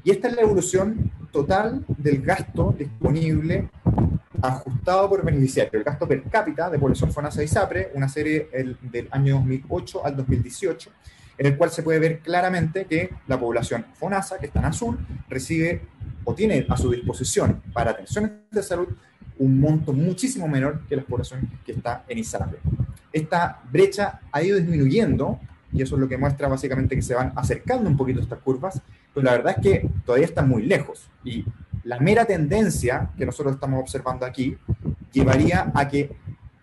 Y esta es la evolución total del gasto disponible ajustado por beneficiario, el gasto per cápita de población FONASA ISAPRE, una serie del año 2008 al 2018, en el cual se puede ver claramente que la población FONASA, que está en azul, recibe o tiene a su disposición para atenciones de salud un monto muchísimo menor que la población que está en ISAPRE. Esta brecha ha ido disminuyendo, y eso es lo que muestra básicamente que se van acercando un poquito estas curvas, pero la verdad es que todavía están muy lejos, y la mera tendencia que nosotros estamos observando aquí llevaría a que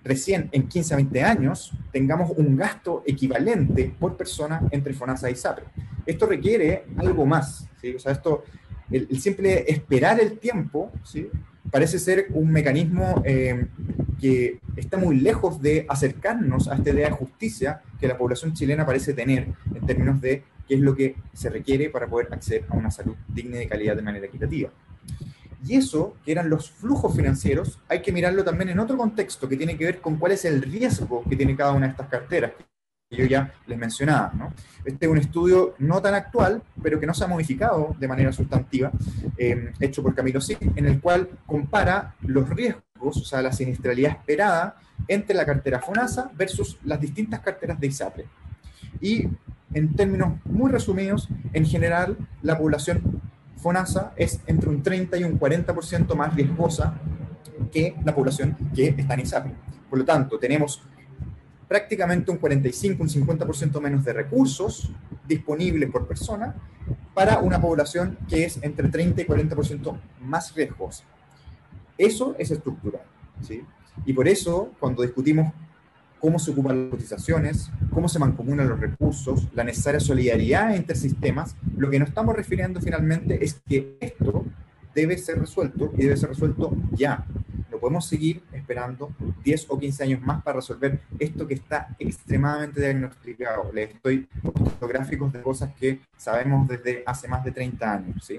recién en 15 a 20 años tengamos un gasto equivalente por persona entre FONASA y ISAPRE. Esto requiere algo más, ¿sí? O sea, el simple esperar el tiempo, ¿sí?, parece ser un mecanismo que está muy lejos de acercarnos a esta idea de justicia que la población chilena parece tener en términos de qué es lo que se requiere para poder acceder a una salud digna y de calidad de manera equitativa. Y eso, que eran los flujos financieros, hay que mirarlo también en otro contexto que tiene que ver con cuál es el riesgo que tiene cada una de estas carteras, que yo ya les mencionaba, ¿no? Este es un estudio no tan actual, pero que no se ha modificado de manera sustantiva, hecho por Camilo Sig, en el cual compara los riesgos, o sea, la siniestralidad esperada entre la cartera FONASA versus las distintas carteras de ISAPRE. Y en términos muy resumidos, en general, la población FONASA es entre un 30 y un 40% más riesgosa que la población que está en ISAPRE. Por lo tanto, tenemos prácticamente un 45, un 50% menos de recursos disponibles por persona para una población que es entre 30 y 40% más riesgosa. Eso es estructural, ¿sí? Y por eso, cuando discutimos cómo se ocupan las cotizaciones, cómo se mancomunan los recursos, la necesaria solidaridad entre sistemas, lo que nos estamos refiriendo finalmente es que esto debe ser resuelto y debe ser resuelto ya. No podemos seguir esperando 10 o 15 años más para resolver esto que está extremadamente diagnosticado. Les estoy mostrando gráficos de cosas que sabemos desde hace más de 30 años, ¿sí?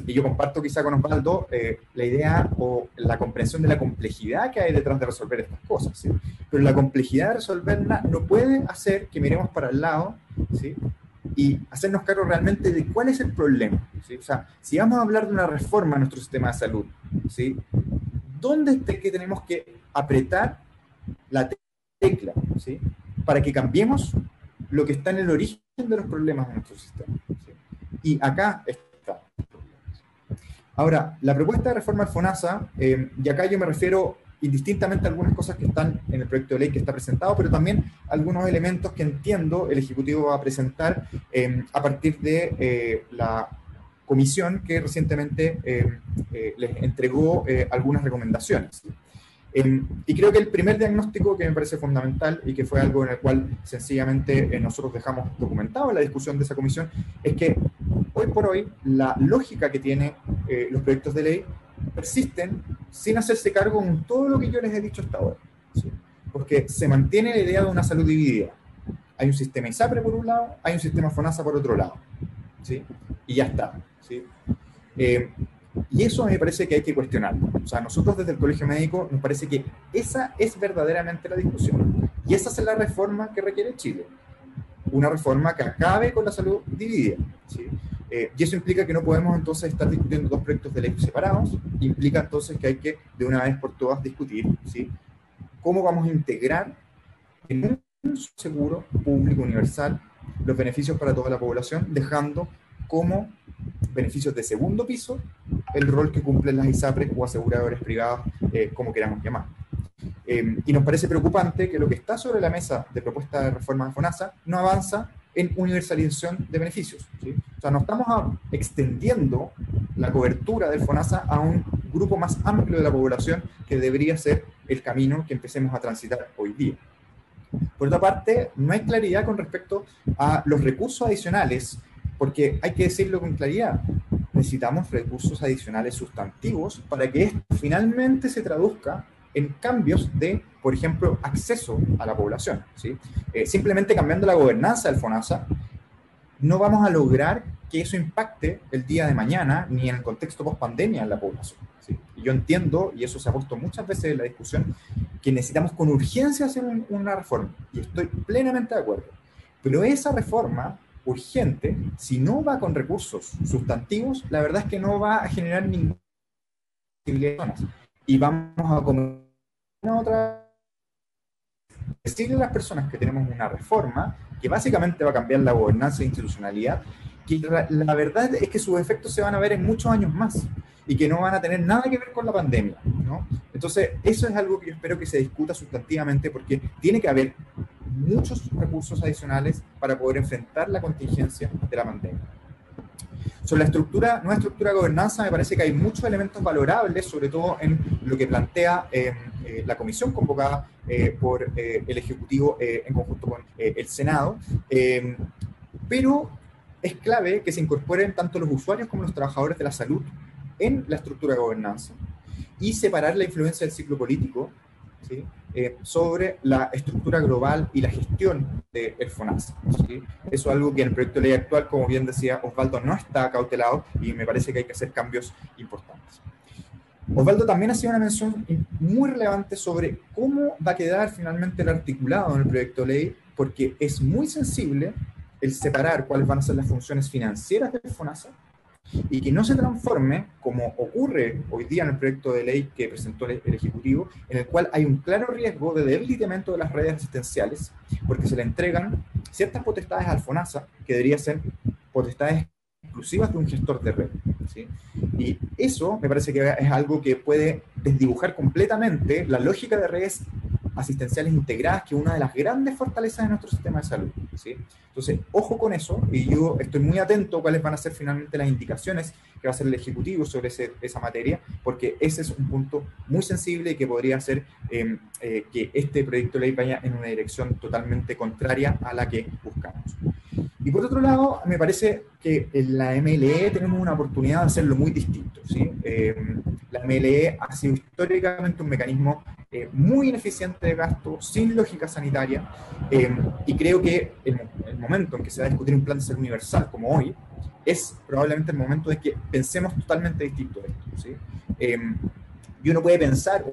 Y yo comparto quizá con Osvaldo la idea o la comprensión de la complejidad que hay detrás de resolver estas cosas, ¿sí? Pero la complejidad de resolverla no puede hacer que miremos para el lado, ¿sí?, y hacernos cargo realmente de cuál es el problema, ¿sí? O sea, si vamos a hablar de una reforma a nuestro sistema de salud, ¿sí?, ¿dónde es que tenemos que apretar la tecla, ¿sí?, para que cambiemos lo que está en el origen de los problemas de nuestro sistema, ¿sí? Y acá está. Ahora, la propuesta de reforma al FONASA, y acá yo me refiero indistintamente a algunas cosas que están en el proyecto de ley que está presentado, pero también algunos elementos que entiendo el Ejecutivo va a presentar a partir de la comisión que recientemente les entregó algunas recomendaciones. Y creo que el primer diagnóstico que me parece fundamental y que fue algo en el cual sencillamente nosotros dejamos documentado en la discusión de esa comisión es que hoy por hoy la lógica que tienen los proyectos de ley persisten sin hacerse cargo con todo lo que yo les he dicho hasta ahora, ¿sí? Porque se mantiene la idea de una salud dividida. Hay un sistema ISAPRE por un lado, hay un sistema FONASA por otro lado, ¿sí? Y ya está, ¿sí? Y eso me parece que hay que cuestionarlo. O sea, nosotros desde el Colegio Médico nos parece que esa es verdaderamente la discusión. Y esa es la reforma que requiere Chile. Una reforma que acabe con la salud dividida, ¿sí? Y eso implica que no podemos entonces estar discutiendo dos proyectos de ley separados. Implica entonces que hay que de una vez por todas discutir, ¿sí?, cómo vamos a integrar en un seguro público universal los beneficios para toda la población, dejando como beneficios de segundo piso el rol que cumplen las ISAPRES o aseguradores privados, como queramos llamar. Y nos parece preocupante que lo que está sobre la mesa de propuesta de reforma de FONASA no avanza en universalización de beneficios, ¿sí? O sea, no estamos extendiendo la cobertura del FONASA a un grupo más amplio de la población, que debería ser el camino que empecemos a transitar hoy día. Por otra parte, no hay claridad con respecto a los recursos adicionales, porque hay que decirlo con claridad, necesitamos recursos adicionales sustantivos para que esto finalmente se traduzca en cambios de, por ejemplo, acceso a la población, ¿sí? Simplemente cambiando la gobernanza del FONASA, no vamos a lograr que eso impacte el día de mañana, ni en el contexto post-pandemia en la población, ¿sí? Y yo entiendo, y eso se ha puesto muchas veces en la discusión, que necesitamos con urgencia hacer una reforma, y estoy plenamente de acuerdo. Pero esa reforma urgente, si no va con recursos sustantivos, la verdad es que no va a generar ninguna posibilidad. Y vamos a comer otra, decirle a las personas que tenemos una reforma que básicamente va a cambiar la gobernanza e institucionalidad, que la verdad es que sus efectos se van a ver en muchos años más y que no van a tener nada que ver con la pandemia, ¿no? Entonces, eso es algo que yo espero que se discuta sustantivamente, porque tiene que haber muchos recursos adicionales para poder enfrentar la contingencia de la pandemia. Sobre la nueva estructura de gobernanza, me parece que hay muchos elementos valorables, sobre todo en lo que plantea la comisión convocada por el Ejecutivo en conjunto con el Senado, pero es clave que se incorporen tanto los usuarios como los trabajadores de la salud en la estructura de gobernanza y separar la influencia del ciclo político, ¿sí?, sobre la estructura global y la gestión del FONASA, ¿sí? Eso es algo que en el proyecto de ley actual, como bien decía Osvaldo, no está cautelado, y me parece que hay que hacer cambios importantes. Osvaldo también hacía una mención muy relevante sobre cómo va a quedar finalmente el articulado en el proyecto de ley, porque es muy sensible el separar cuáles van a ser las funciones financieras del FONASA, y que no se transforme, como ocurre hoy día en el proyecto de ley que presentó el Ejecutivo, en el cual hay un claro riesgo de debilitamiento de las redes asistenciales, porque se le entregan ciertas potestades al FONASA que deberían ser potestades exclusivas de un gestor de red, ¿sí? Y eso me parece que es algo que puede desdibujar completamente la lógica de redes asistenciales integradas, que es una de las grandes fortalezas de nuestro sistema de salud, ¿sí? Entonces, ojo con eso, y yo estoy muy atento a cuáles van a ser finalmente las indicaciones que va a hacer el Ejecutivo sobre esa materia, porque ese es un punto muy sensible y que podría hacer que este proyecto de ley vaya en una dirección totalmente contraria a la que buscamos. Y por otro lado, me parece que en la MLE tenemos una oportunidad de hacerlo muy distinto, ¿sí? La MLE ha sido históricamente un mecanismo muy ineficiente de gasto, sin lógica sanitaria, y creo que el momento en que se va a discutir un plan de salud universal como hoy, es probablemente el momento de que pensemos totalmente distinto de esto, ¿sí? Y uno puede pensar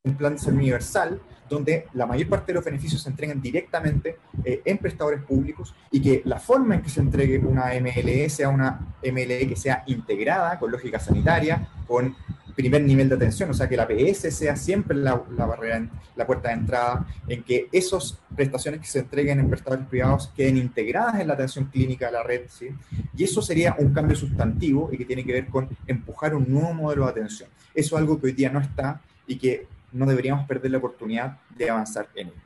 un plan de salud universal donde la mayor parte de los beneficios se entreguen directamente en prestadores públicos, y que la forma en que se entregue una MLE sea una MLE que sea integrada con lógica sanitaria, con primer nivel de atención, o sea, que la APS sea siempre la barrera, la puerta de entrada, en que esas prestaciones que se entreguen en prestadores privados queden integradas en la atención clínica de la red, ¿sí? Y eso sería un cambio sustantivo y que tiene que ver con empujar un nuevo modelo de atención. Eso es algo que hoy día no está y que no deberíamos perder la oportunidad de avanzar en ello.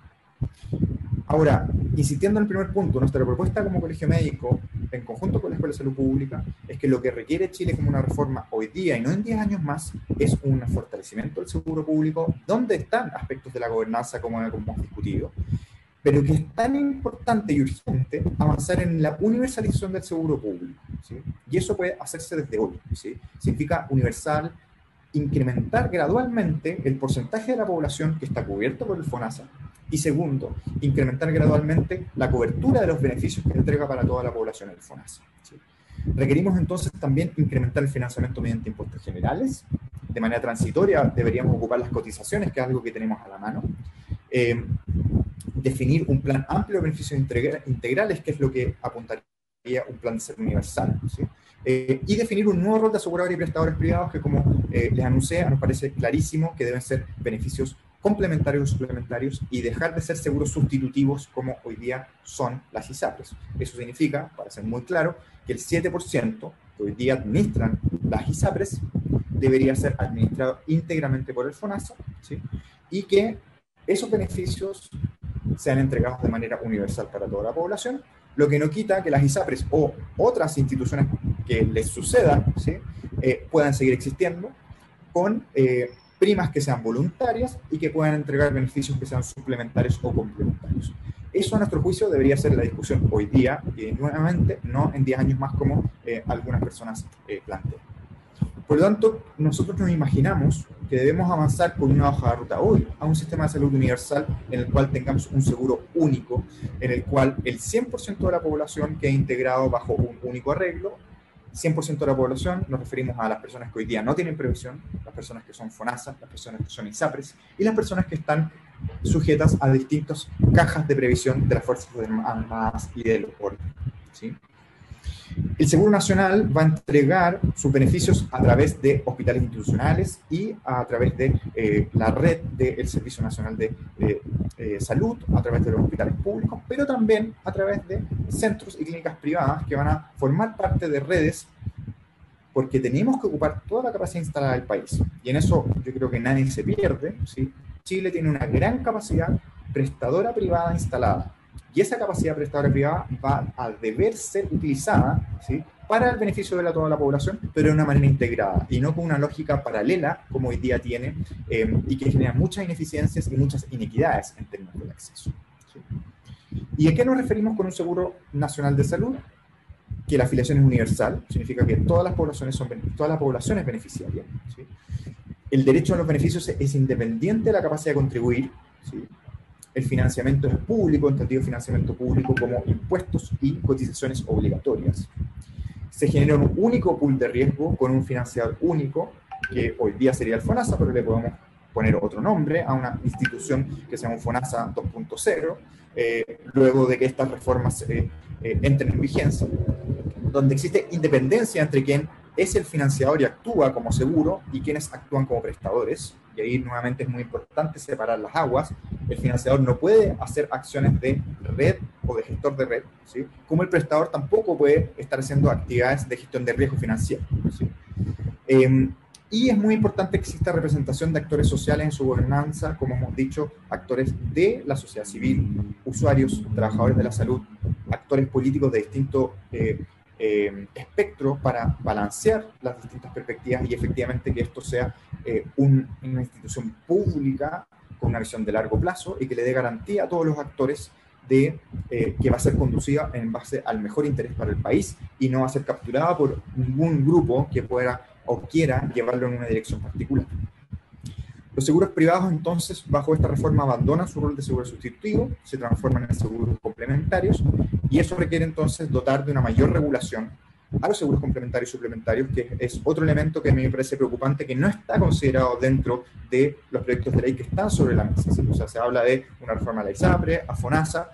Ahora, insistiendo en el primer punto, nuestra propuesta como Colegio Médico, en conjunto con la Escuela de Salud Pública, es que lo que requiere Chile como una reforma hoy día y no en 10 años más, es un fortalecimiento del seguro público, donde están aspectos de la gobernanza como hemos discutido, pero que es tan importante y urgente avanzar en la universalización del seguro público, ¿sí? Y eso puede hacerse desde hoy, ¿sí? Significa universal, incrementar gradualmente el porcentaje de la población que está cubierto por el FONASA, y segundo, incrementar gradualmente la cobertura de los beneficios que entrega para toda la población el FONASA, ¿sí? Requerimos entonces también incrementar el financiamiento mediante impuestos generales. De manera transitoria deberíamos ocupar las cotizaciones, que es algo que tenemos a la mano. Definir un plan amplio de beneficios integrales, que es lo que apuntaría un plan de salud universal, ¿sí? Y definir un nuevo rol de aseguradores y prestadores privados que, como les anuncié, nos parece clarísimo que deben ser beneficios complementarios o suplementarios y dejar de ser seguros sustitutivos como hoy día son las ISAPRES. Eso significa, para ser muy claro, que el 7% que hoy día administran las ISAPRES debería ser administrado íntegramente por el FONASA, ¿sí? Y que esos beneficios sean entregados de manera universal para toda la población, lo que no quita que las ISAPRES o otras instituciones que les sucedan, ¿sí? Puedan seguir existiendo con primas que sean voluntarias y que puedan entregar beneficios que sean suplementarios o complementarios. Eso, a nuestro juicio, debería ser la discusión hoy día y nuevamente no en 10 años más como algunas personas plantean. Por lo tanto, nosotros nos imaginamos que debemos avanzar con una hoja de ruta hoy a un sistema de salud universal en el cual tengamos un seguro único, en el cual el 100% de la población quede integrado bajo un único arreglo. 100% de la población, nos referimos a las personas que hoy día no tienen previsión, las personas que son FONASA, las personas que son ISAPRES y las personas que están sujetas a distintas cajas de previsión de las Fuerzas Armadas y del orden, ¿sí? El Seguro Nacional va a entregar sus beneficios a través de hospitales institucionales y a través de la red del Servicio Nacional de Salud, a través de los hospitales públicos, pero también a través de centros y clínicas privadas que van a formar parte de redes, porque tenemos que ocupar toda la capacidad instalada del país. Y en eso yo creo que nadie se pierde, ¿sí? Chile tiene una gran capacidad prestadora privada instalada. Y esa capacidad prestadora privada va a deber ser utilizada, ¿sí? Para el beneficio de toda la población, pero de una manera integrada y no con una lógica paralela como hoy día tiene y que genera muchas ineficiencias y muchas inequidades en términos del acceso, ¿sí? ¿Y a qué nos referimos con un seguro nacional de salud? Que la afiliación es universal, significa que toda la población es beneficiaria, ¿sí? El derecho a los beneficios es independiente de la capacidad de contribuir, ¿sí? El financiamiento es público, entendido financiamiento público como impuestos y cotizaciones obligatorias. Se genera un único pool de riesgo con un financiador único, que hoy día sería el FONASA, pero le podemos poner otro nombre a una institución que sea un FONASA 2.0, luego de que estas reformas entren en vigencia, donde existe independencia entre quien es el financiador y actúa como seguro y quienes actúan como prestadores. Y ahí nuevamente es muy importante separar las aguas. El financiador no puede hacer acciones de red o de gestor de red, ¿sí? Como el prestador tampoco puede estar haciendo actividades de gestión de riesgo financiero, ¿sí? Y es muy importante que exista representación de actores sociales en su gobernanza, como hemos dicho, actores de la sociedad civil, usuarios, trabajadores de la salud, actores políticos de distinto espectro para balancear las distintas perspectivas y efectivamente que esto sea una institución pública con una visión de largo plazo y que le dé garantía a todos los actores de que va a ser conducida en base al mejor interés para el país y no va a ser capturada por ningún grupo que pueda o quiera llevarlo en una dirección particular. Los seguros privados, entonces, bajo esta reforma abandonan su rol de seguro sustitutivo, se transforman en seguros complementarios, y eso requiere entonces dotar de una mayor regulación a los seguros complementarios y suplementarios, que es otro elemento que a mí me parece preocupante, que no está considerado dentro de los proyectos de ley que están sobre la mesa. ¿Sí? O sea, se habla de una reforma a la ISAPRE, a FONASA,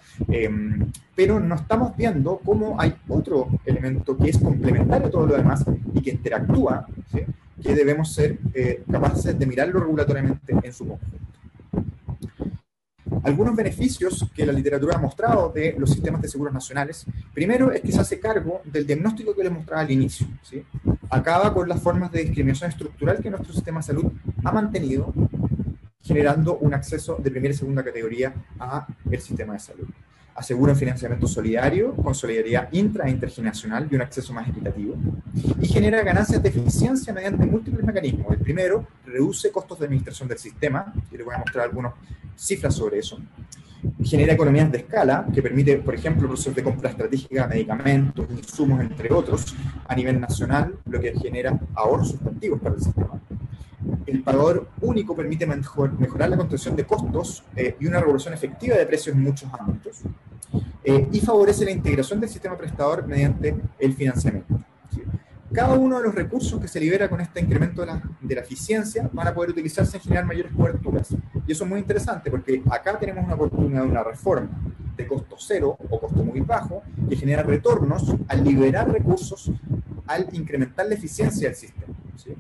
pero no estamos viendo cómo hay otro elemento que es complementario a todo lo demás y que interactúa, ¿sí? Que debemos ser capaces de mirarlo regulatoriamente en su conjunto. Algunos beneficios que la literatura ha mostrado de los sistemas de seguros nacionales, primero es que se hace cargo del diagnóstico que les mostraba al inicio, ¿sí? Acaba con las formas de discriminación estructural que nuestro sistema de salud ha mantenido, generando un acceso de primera y segunda categoría al sistema de salud. Asegura un financiamiento solidario, con solidaridad intra e intergeneracional y un acceso más equitativo. Y genera ganancias de eficiencia mediante múltiples mecanismos. El primero, reduce costos de administración del sistema, y les voy a mostrar algunas cifras sobre eso. Genera economías de escala, que permite, por ejemplo, procesos de compra estratégica de medicamentos, insumos, entre otros, a nivel nacional, lo que genera ahorros sustantivos para el sistema. El pagador único permite mejorar la contención de costos y una regulación efectiva de precios en muchos ámbitos. Y favorece la integración del sistema prestador mediante el financiamiento. cada uno de los recursos que se libera con este incremento de la eficiencia van a poder utilizarse en generar mayores coberturas. Y eso es muy interesante porque acá tenemos una oportunidad de una reforma de costo cero o costo muy bajo que genera retornos al liberar recursos, al incrementar la eficiencia del sistema, ¿sí?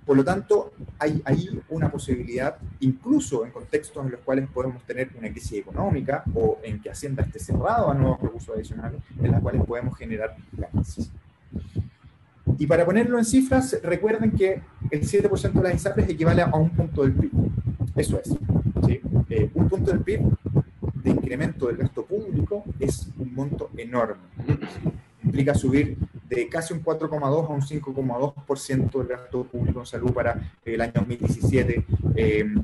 Por lo tanto, hay ahí una posibilidad, incluso en contextos en los cuales podemos tener una crisis económica o en que Hacienda esté cerrado a nuevos recursos adicionales, en las cuales podemos generar ganancias. Y para ponerlo en cifras, recuerden que el 7% de las ISAPRES equivale a un punto del PIB. Eso es, ¿sí? Un punto del PIB de incremento del gasto público es un monto enorme. Implica subir de casi un 4,2 a un 5,2% del gasto público en salud para el año 2017.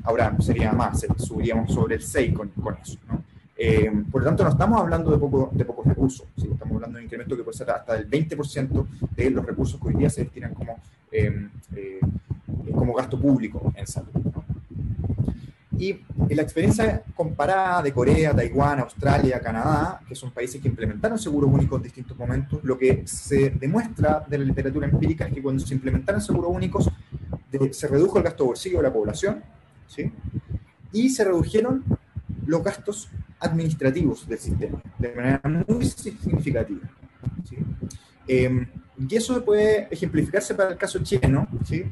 Ahora sería más, subiríamos sobre el 6 con eso, ¿no? Por lo tanto, no estamos hablando de pocos recursos, ¿sí? Estamos hablando de un incremento que puede ser hasta del 20% de los recursos que hoy día se destinan como gasto público en salud, ¿no? Y en la experiencia comparada de Corea, Taiwán, Australia, Canadá, que son países que implementaron seguros únicos en distintos momentos, lo que se demuestra de la literatura empírica es que cuando se implementaron seguros únicos, se redujo el gasto de bolsillo de la población, ¿sí? Y se redujeron los gastos administrativos del sistema, de manera muy significativa, ¿sí? Y eso se puede ejemplificarse para el caso chileno, ¿sí?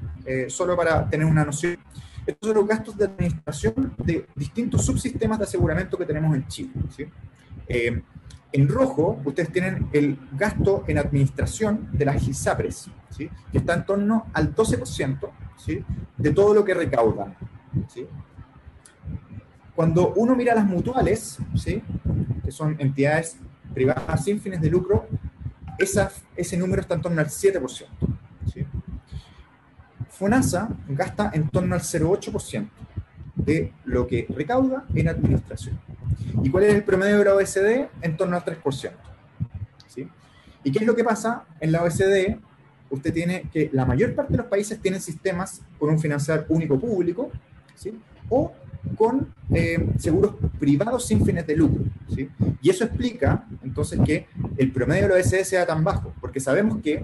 Solo para tener una noción. Estos son los gastos de administración de distintos subsistemas de aseguramiento que tenemos en Chile, ¿sí? En rojo, ustedes tienen el gasto en administración de las ISAPRES, ¿sí? Que está en torno al 12%, ¿sí? De todo lo que recaudan, ¿sí? Cuando uno mira las mutuales, ¿sí? Que son entidades privadas sin fines de lucro, ese número está en torno al 7%, ¿sí? FONASA gasta en torno al 0,8% de lo que recauda en administración. ¿Y cuál es el promedio de la OECD? En torno al 3%, ¿sí? ¿Y qué es lo que pasa? En la OECD, usted tiene que la mayor parte de los países tienen sistemas con un financiar único público, ¿sí? O con seguros privados sin fines de lucro, ¿sí? Y eso explica, entonces, que el promedio de la OECD sea tan bajo, porque sabemos que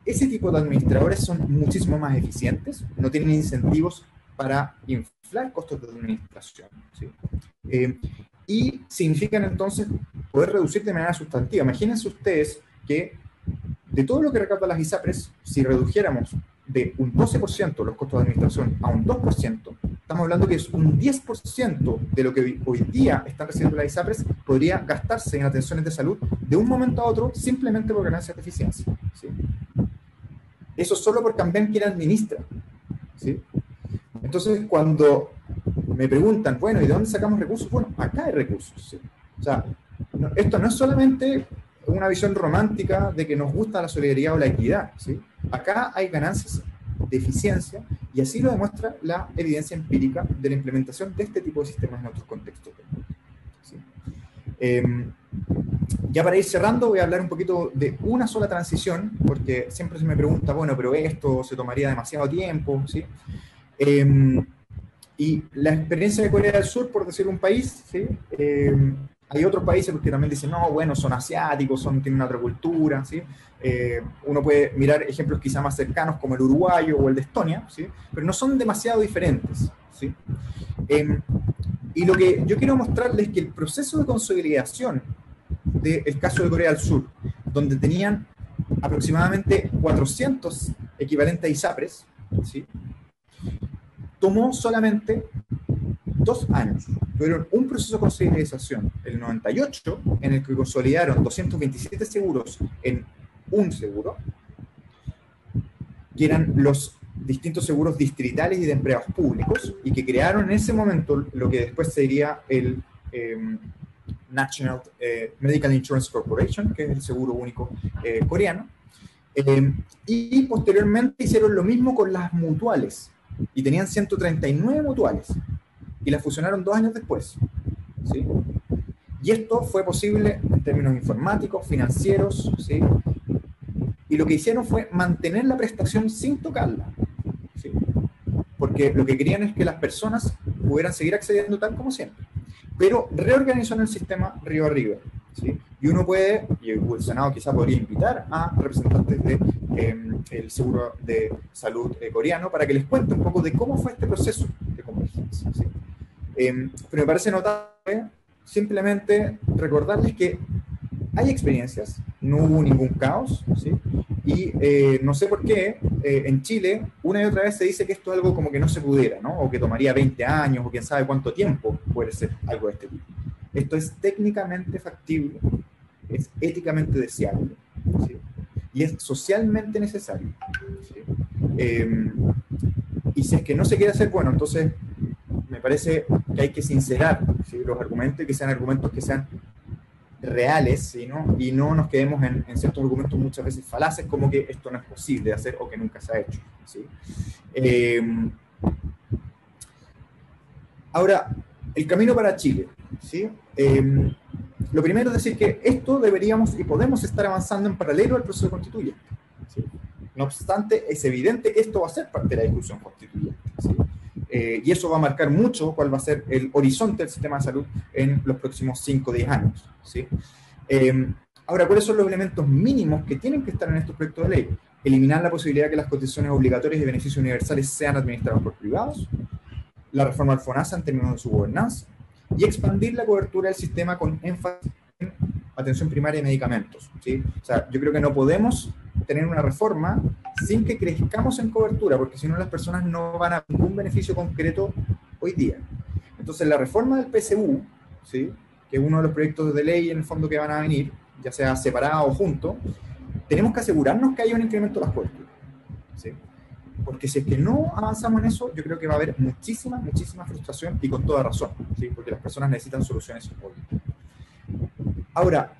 ese tipo de administradores son muchísimo más eficientes, no tienen incentivos para inflar costos de administración, ¿sí? Y significan entonces poder reducir de manera sustantiva. Imagínense ustedes que de todo lo que recaudan las ISAPRES, si redujéramos de un 12% los costos de administración a un 2%, estamos hablando que es un 10% de lo que hoy día están recibiendo las ISAPRES podría gastarse en atenciones de salud de un momento a otro simplemente por ganancias de eficiencia, ¿sí? Eso solo por cambiar quién administra, ¿sí? Entonces, cuando me preguntan, bueno, ¿y de dónde sacamos recursos? Bueno, acá hay recursos, ¿sí? O sea, esto no es solamente una visión romántica de que nos gusta la solidaridad o la equidad, ¿sí? Acá hay ganancias de eficiencia y así lo demuestra la evidencia empírica de la implementación de este tipo de sistemas en otros contextos, ¿sí? Ya para ir cerrando voy a hablar un poquito de una sola transición, porque siempre se me pregunta, bueno, pero esto se tomaría demasiado tiempo, ¿sí? Y la experiencia de Corea del Sur, por decir un país, ¿sí? Hay otros países que también dicen, no, bueno, son asiáticos, tienen una otra cultura, ¿sí? Uno puede mirar ejemplos quizá más cercanos como el uruguayo o el de Estonia, ¿sí? Pero no son demasiado diferentes, ¿sí? Y lo que yo quiero mostrarles es que el proceso de consolidación del caso de Corea del Sur, donde tenían aproximadamente 400 equivalentes a ISAPRES, ¿sí? Tomó solamente 2 años. Tuvieron un proceso de consolidación, el 98, en el que consolidaron 227 seguros en un seguro, que eran los distintos seguros distritales y de empleados públicos, y que crearon en ese momento lo que después sería el National Medical Insurance Corporation, que es el seguro único coreano, y posteriormente hicieron lo mismo con las mutuales, y tenían 139 mutuales, y las fusionaron 2 años después, ¿sí? Y esto fue posible en términos informáticos, financieros, ¿sí? Y lo que hicieron fue mantener la prestación sin tocarla, ¿sí? Porque lo que querían es que las personas pudieran seguir accediendo tal como siempre. Pero reorganizaron el sistema río arriba, ¿sí? Y uno puede, y el Senado quizá podría invitar a representantes de el seguro de salud coreano para que les cuente un poco de cómo fue este proceso de convergencia, ¿sí? Pero me parece notable simplemente recordarles que hay experiencias, no hubo ningún caos, ¿sí? Y no sé por qué en Chile una y otra vez se dice que esto es algo como que no se pudiera, ¿no? O que tomaría 20 años o quién sabe cuánto tiempo puede ser algo de este tipo. Esto es técnicamente factible, es éticamente deseable, ¿sí? Y es socialmente necesario, ¿sí? Y si es que no se quiere hacer, bueno, entonces me parece que hay que sincerar, ¿sí?, los argumentos, y que sean argumentos que sean reales, ¿sí?, ¿no? Y no nos quedemos en ciertos argumentos muchas veces falaces, como que esto no es posible de hacer o que nunca se ha hecho, ¿sí? Ahora, el camino para Chile, ¿sí? Lo primero es decir que esto deberíamos y podemos estar avanzando en paralelo al proceso constituyente, ¿sí? No obstante, es evidente que esto va a ser parte de la discusión constituyente, ¿sí? Y eso va a marcar mucho cuál va a ser el horizonte del sistema de salud en los próximos 5 o 10 años, ¿sí? Ahora, ¿cuáles son los elementos mínimos que tienen que estar en estos proyectos de ley? Eliminar la posibilidad de que las cotizaciones obligatorias y beneficios universales sean administrados por privados, la reforma al FONASA en términos de su gobernanza, y expandir la cobertura del sistema con énfasis en atención primaria y medicamentos, ¿sí? O sea, yo creo que no podemos tener una reforma sin que crezcamos en cobertura, porque si no las personas no van a ningún beneficio concreto hoy día. Entonces la reforma del PSU, ¿sí?, que es uno de los proyectos de ley en el fondo que van a venir, ya sea separado o junto, tenemos que asegurarnos que haya un incremento de las coberturas, ¿sí? Porque si es que no avanzamos en eso, yo creo que va a haber muchísima frustración, y con toda razón, ¿sí?, porque las personas necesitan soluciones hoy. Ahora,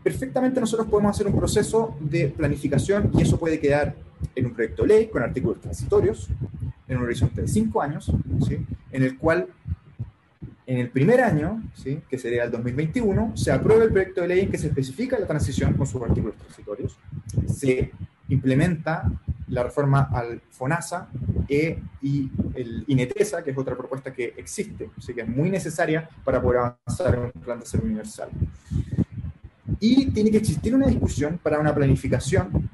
perfectamente nosotros podemos hacer un proceso de planificación, y eso puede quedar en un proyecto de ley con artículos transitorios, en un horizonte de 5 años, ¿sí?, en el cual en el primer año, ¿sí?, que sería el 2021, se aprueba el proyecto de ley en que se especifica la transición con sus artículos transitorios, se implementa la reforma al FONASA y el INETESA, que es otra propuesta que existe, así que es muy necesaria para poder avanzar en un plan de salud universal. Y tiene que existir una discusión para una planificación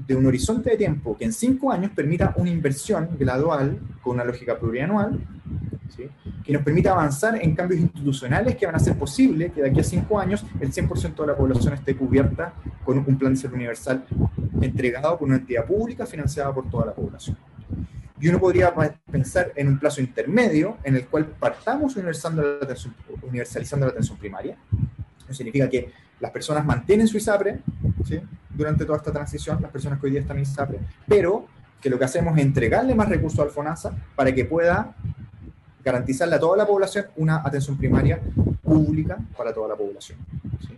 de un horizonte de tiempo que en 5 años permita una inversión gradual con una lógica plurianual, ¿sí?, que nos permita avanzar en cambios institucionales que van a hacer posible que de aquí a 5 años el 100% de la población esté cubierta con un plan de salud universal entregado por una entidad pública financiada por toda la población. Y uno podría pensar en un plazo intermedio en el cual partamos universalizando la atención primaria. Eso significa que las personas mantienen su ISAPRE, ¿sí?, durante toda esta transición, las personas que hoy día están en ISAPRE, pero que lo que hacemos es entregarle más recursos al FONASA para que pueda garantizarle a toda la población una atención primaria pública para toda la población, ¿sí?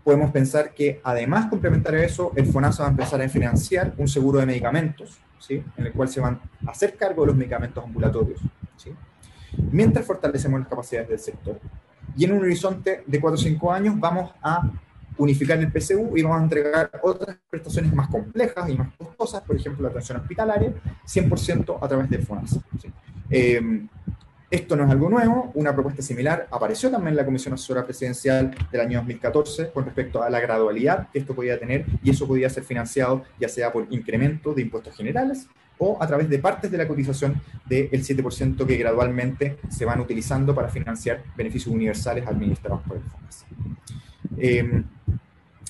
Podemos pensar que además, complementario a eso, el FONASA va a empezar a financiar un seguro de medicamentos, ¿sí?, en el cual se van a hacer cargo de los medicamentos ambulatorios, ¿sí?, mientras fortalecemos las capacidades del sector. Y en un horizonte de 4 o 5 años vamos a unificar el PSU y vamos a entregar otras prestaciones más complejas y más costosas, por ejemplo, la atención hospitalaria, 100% a través del FONASA, ¿sí? Esto no es algo nuevo, una propuesta similar apareció también en la Comisión Asesora Presidencial del año 2014 con respecto a la gradualidad que esto podía tener, y eso podía ser financiado ya sea por incremento de impuestos generales o a través de partes de la cotización del 7% que gradualmente se van utilizando para financiar beneficios universales administrados por el FONASA.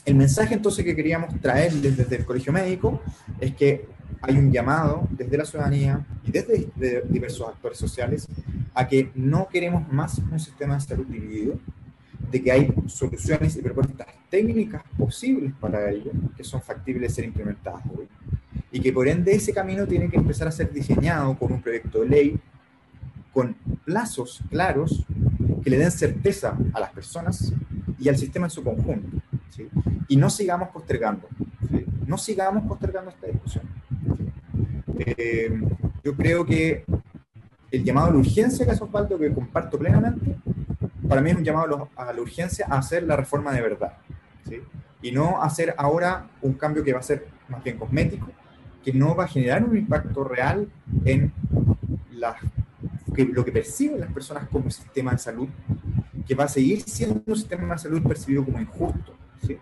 El mensaje entonces que queríamos traerles desde el Colegio Médico es que hay un llamado desde la ciudadanía y desde diversos actores sociales a que no queremos más un sistema de salud dividido, de que hay soluciones y propuestas técnicas posibles para ello, que son factibles de ser implementadas hoy, y que por ende ese camino tiene que empezar a ser diseñado con un proyecto de ley, con plazos claros que le den certeza a las personas y al sistema en su conjunto, ¿sí? Y no sigamos postergando, ¿sí? No sigamos postergando esta discusión, ¿sí? Yo creo que el llamado a la urgencia que hace Osvaldo, que comparto plenamente, para mí es un llamado a la urgencia a hacer la reforma de verdad, ¿sí? Y no hacer ahora un cambio que va a ser más bien cosmético, que no va a generar un impacto real en lo que perciben las personas como sistema de salud, que va a seguir siendo un sistema de salud percibido como injusto, ¿sí?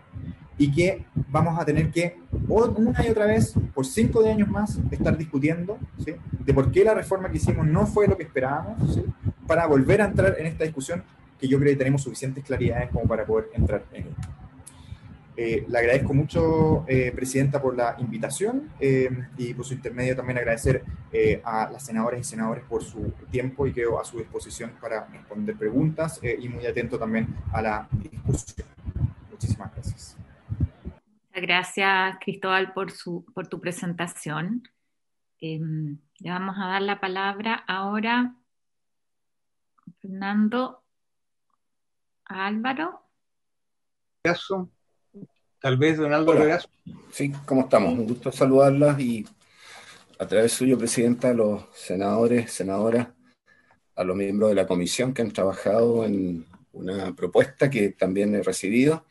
Y que vamos a tener que una y otra vez, por 5 años más, estar discutiendo, ¿sí?, de por qué la reforma que hicimos no fue lo que esperábamos, ¿sí?, para volver a entrar en esta discusión que yo creo que tenemos suficientes claridades como para poder entrar en ella. Le agradezco mucho, Presidenta, por la invitación, y por su intermedio también agradecer a las senadoras y senadores por su tiempo, y quedo a su disposición para responder preguntas, y muy atento también a la discusión. Muchísimas gracias. Gracias, Cristóbal, por tu presentación. Le vamos a dar la palabra ahora, Fernando, a Álvaro. Caso, tal vez don Álvaro Erazo. Sí, ¿cómo estamos? Un gusto saludarlas y a través suyo, Presidenta, a los senadores, senadoras, a los miembros de la comisión que han trabajado en una propuesta que también he recibido.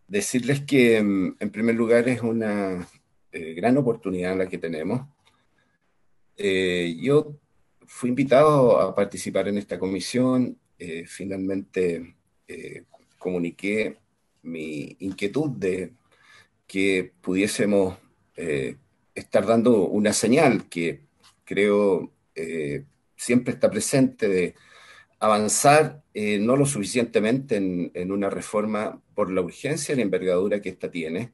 Decirles que, en primer lugar, es una gran oportunidad la que tenemos. Yo fui invitado a participar en esta comisión, finalmente comuniqué mi inquietud de que pudiésemos estar dando una señal que creo siempre está presente, de avanzar no lo suficientemente en una reforma por la urgencia y la envergadura que esta tiene.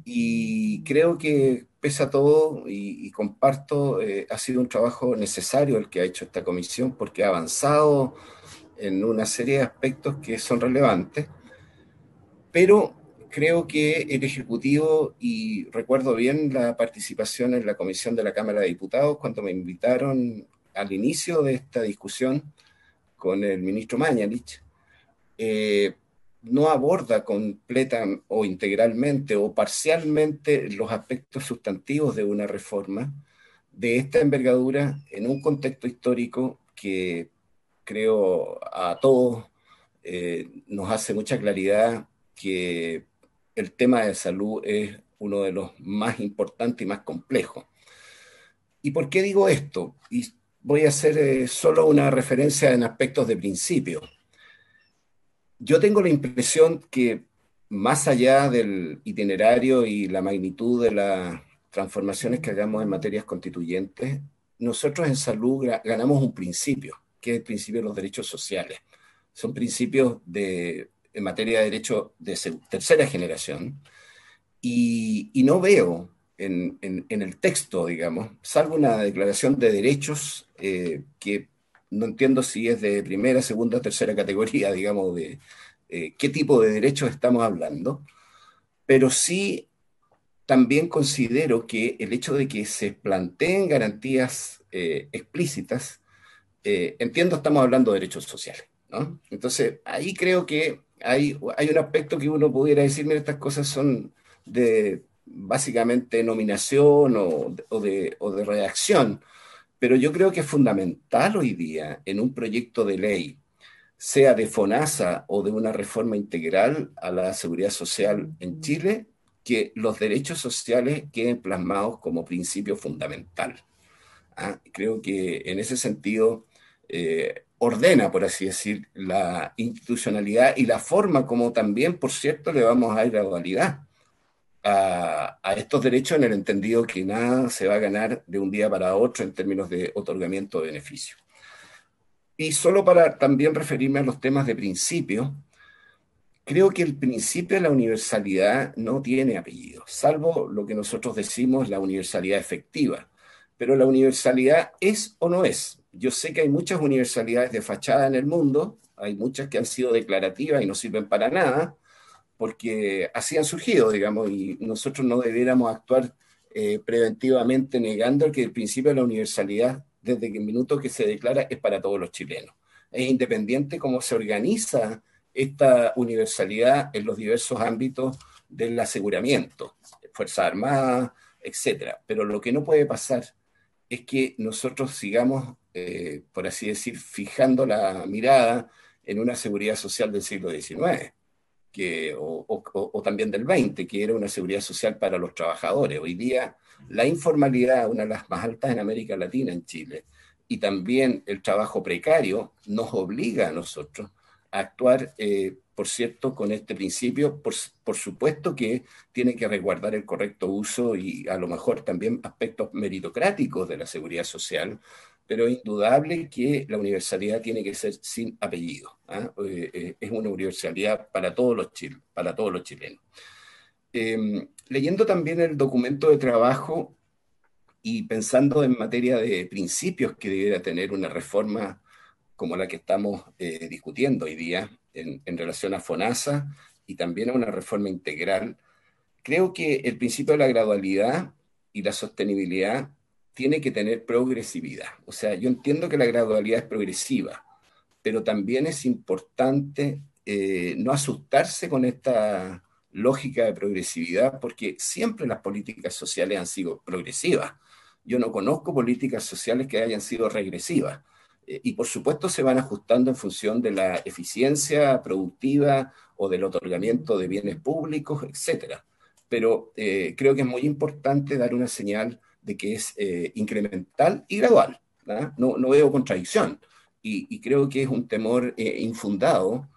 Y creo que, pese a todo, y comparto, ha sido un trabajo necesario el que ha hecho esta comisión, porque ha avanzado en una serie de aspectos que son relevantes, pero creo que el Ejecutivo, y recuerdo bien la participación en la comisión de la Cámara de Diputados cuando me invitaron al inicio de esta discusión con el ministro Mañalich, no aborda completa o integralmente o parcialmente los aspectos sustantivos de una reforma de esta envergadura en un contexto histórico que creo a todos nos hace mucha claridad que el tema de salud es uno de los más importantes y más complejos. ¿Y por qué digo esto? Y voy a hacer solo una referencia en aspectos de principio. Yo tengo la impresión que, más allá del itinerario y la magnitud de las transformaciones que hagamos en materias constituyentes, nosotros en salud ganamos un principio, que es el principio de los derechos sociales. Son principios en materia de derecho de tercera generación, y no veo en el texto, digamos, salvo una declaración de derechos que no entiendo si es de primera, segunda, tercera categoría, digamos, de qué tipo de derechos estamos hablando, pero sí también considero que el hecho de que se planteen garantías explícitas, entiendo, estamos hablando de derechos sociales, ¿no? Entonces, ahí creo que hay un aspecto que uno pudiera decir, mira, estas cosas son de básicamente nominación o de redacción, pero yo creo que es fundamental hoy día en un proyecto de ley, sea de FONASA o de una reforma integral a la seguridad social en Chile, que los derechos sociales queden plasmados como principio fundamental. Creo que en ese sentido ordena, por así decir, la institucionalidad y la forma como también, por cierto, le vamos a dar gradualidad a estos derechos, en el entendido que nada se va a ganar de un día para otro en términos de otorgamiento de beneficios. Y solo para también referirme a los temas de principio, creo que el principio de la universalidad no tiene apellido, salvo lo que nosotros decimos la universalidad efectiva. Pero la universalidad ¿es o no es? Yo sé que hay muchas universalidades de fachada en el mundo, hay muchas que han sido declarativas y no sirven para nada, porque así han surgido, digamos, y nosotros no debiéramos actuar preventivamente negando que el principio de la universalidad, desde el minuto que se declara, es para todos los chilenos. Es independiente cómo se organiza esta universalidad en los diversos ámbitos del aseguramiento, Fuerzas Armadas, etcétera. Pero lo que no puede pasar es que nosotros sigamos, por así decir, fijando la mirada en una seguridad social del siglo XIX. O también del 20, que era una seguridad social para los trabajadores. Hoy día la informalidad, una de las más altas en América Latina, en Chile, y también el trabajo precario nos obliga a nosotros a actuar, por cierto, con este principio, por supuesto que tiene que resguardar el correcto uso y a lo mejor también aspectos meritocráticos de la seguridad social, pero es indudable que la universalidad tiene que ser sin apellido, ¿ah? Es una universalidad para todos los chilenos. Leyendo también el documento de trabajo y pensando en materia de principios que debiera tener una reforma como la que estamos discutiendo hoy día en relación a FONASA y también a una reforma integral, creo que el principio de la gradualidad y la sostenibilidad tiene que tener progresividad. O sea, yo entiendo que la gradualidad es progresiva, pero también es importante no asustarse con esta lógica de progresividad, porque siempre las políticas sociales han sido progresivas. Yo no conozco políticas sociales que hayan sido regresivas. Y por supuesto se van ajustando en función de la eficiencia productiva o del otorgamiento de bienes públicos, etcétera. Pero creo que es muy importante dar una señal de que es incremental y gradual, ¿no? No veo contradicción. Y creo que es un temor infundado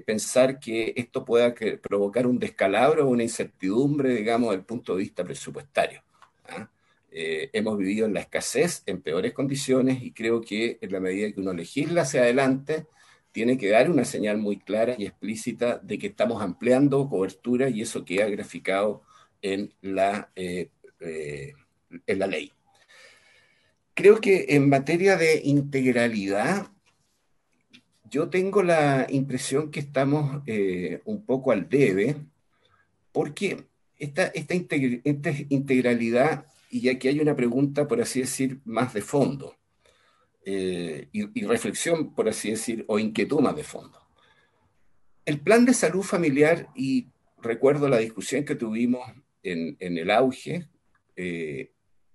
pensar que esto pueda provocar un descalabro o una incertidumbre, digamos, desde el punto de vista presupuestario, ¿ah? Hemos vivido en la escasez, en peores condiciones, y creo que en la medida que uno legisla hacia adelante, tiene que dar una señal muy clara y explícita de que estamos ampliando cobertura y eso queda graficado en la ley. Creo que en materia de integralidad, yo tengo la impresión que estamos un poco al debe, porque esta integralidad, y aquí hay una pregunta, por así decir, más de fondo, y reflexión, por así decir, o inquietud más de fondo. El plan de salud familiar, y recuerdo la discusión que tuvimos en el auge,